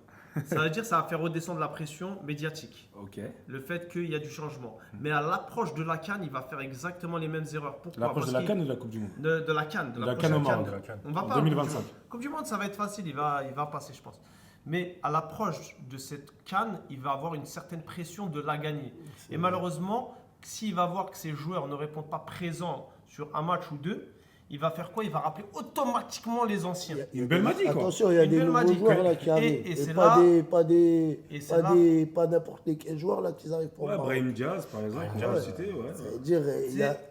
Ça veut dire que ça va faire redescendre la pression médiatique. Ok. Le fait qu'il y a du changement. Mais à l'approche de la CAN, il va faire exactement les mêmes erreurs. Pourquoi? L'approche de Parce la qu'il- CAN ou de la Coupe du Monde? de la CAN. De la CAN au Maroc. On va En pas à la Coupe du 2025. Monde. Coupe du Monde, ça va être facile, il va passer, je pense. Mais à l'approche de cette CAN, il va avoir une certaine pression de la gagner. Et malheureusement, s'il va voir que ses joueurs ne répondent pas présents sur un match ou deux, il va faire quoi? Il va rappeler automatiquement les anciens. Une belle magie, quoi. Attention, il y a Une des belle nouveaux magie. joueurs là qui Et arrivent. c'est pas là- des, pas des, et c'est pas là- des, pas n'importe quel joueur là qui arrivent pour Ouais, le Maroc. Brahim Diaz, par exemple. Brahim on va le Diaz, citer, ouais. C'est-à-dire,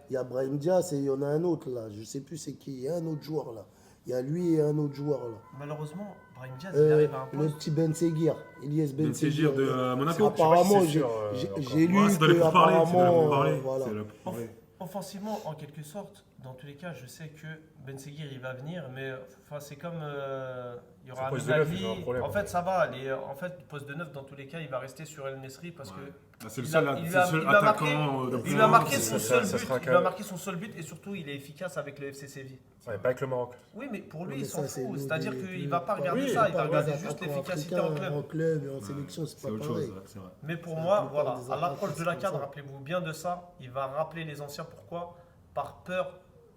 il y a Brahim Diaz et il y en a un autre là. Je sais plus c'est qui. Il y a un autre joueur là Il y a lui et un autre joueur là. Malheureusement, Brahim Diaz, il arrive à un Le poste. petit Ben Seguir, Ilyes Ben Ben Seguir de Monaco. Apparemment, Je sais pas si c'est j'ai sûr, j'ai encore. Ouais, lu c'est dans les que pourparlers. C'est dans les apparemment, pourparlers. voilà. C'est le pourparler. Offensivement, en quelque sorte, dans tous les cas, je sais que Ben Seguir, il va venir, mais enfin, c'est comme il y aura Son un poste de neuf, Ali. il a un problème. En fait, ça va. En fait, le poste de neuf, dans tous les cas, il va rester sur El Nesri parce Ouais. que Ah, c'est le il seul, a- c'est il le a- seul il a attaquant marqué- de il pointe. lui a marqué ça- son seul ça but. sera Il lui a marqué son seul but et surtout, il est efficace avec le FC Séville. Ouais, pas avec le Maroc. Oui, mais pour lui, Mais il ça, s'en c'est fout. nous, C'est-à-dire des- qu'il des- ne va pas regarder oui, ça, il va pas regarder des juste attaquants l'efficacité africains en club. En club et en Ouais. sélection, c'est C'est pas autre pareil. chose, ouais, c'est vrai. Mais pour C'est moi, la plupart voilà, des à l'approche attaquants, de la c'est CAN, comme ça. rappelez-vous bien de ça. Il va rappeler les anciens. Pourquoi? Par peur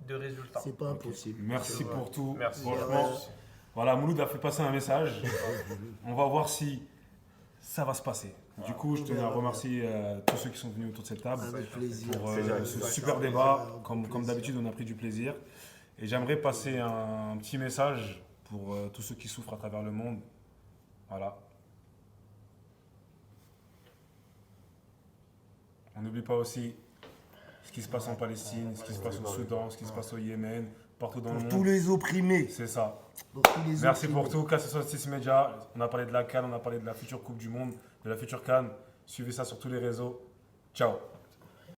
de résultats. C'est pas impossible. Merci pour tout. Merci. Franchement, voilà, Mouloud a fait passer un message. On va voir si ça va se passer. Du coup, je tenais à remercier tous ceux qui sont venus autour de cette table Avec plaisir. pour Plaisir. ce super débat. Comme d'habitude, on a pris du plaisir. Et j'aimerais passer un petit message pour tous ceux qui souffrent à travers le monde. Voilà. On n'oublie pas aussi ce qui se passe en Palestine, ce qui se passe au Soudan, ce qui se passe au Yémen, partout dans le Pour tous monde. les opprimés. C'est ça. Pour tous les Merci opprimés. pour tout. K66 Media. On a parlé de la CAN, on a parlé de la future Coupe du Monde, de la future CAN. Suivez ça sur tous les réseaux. Ciao.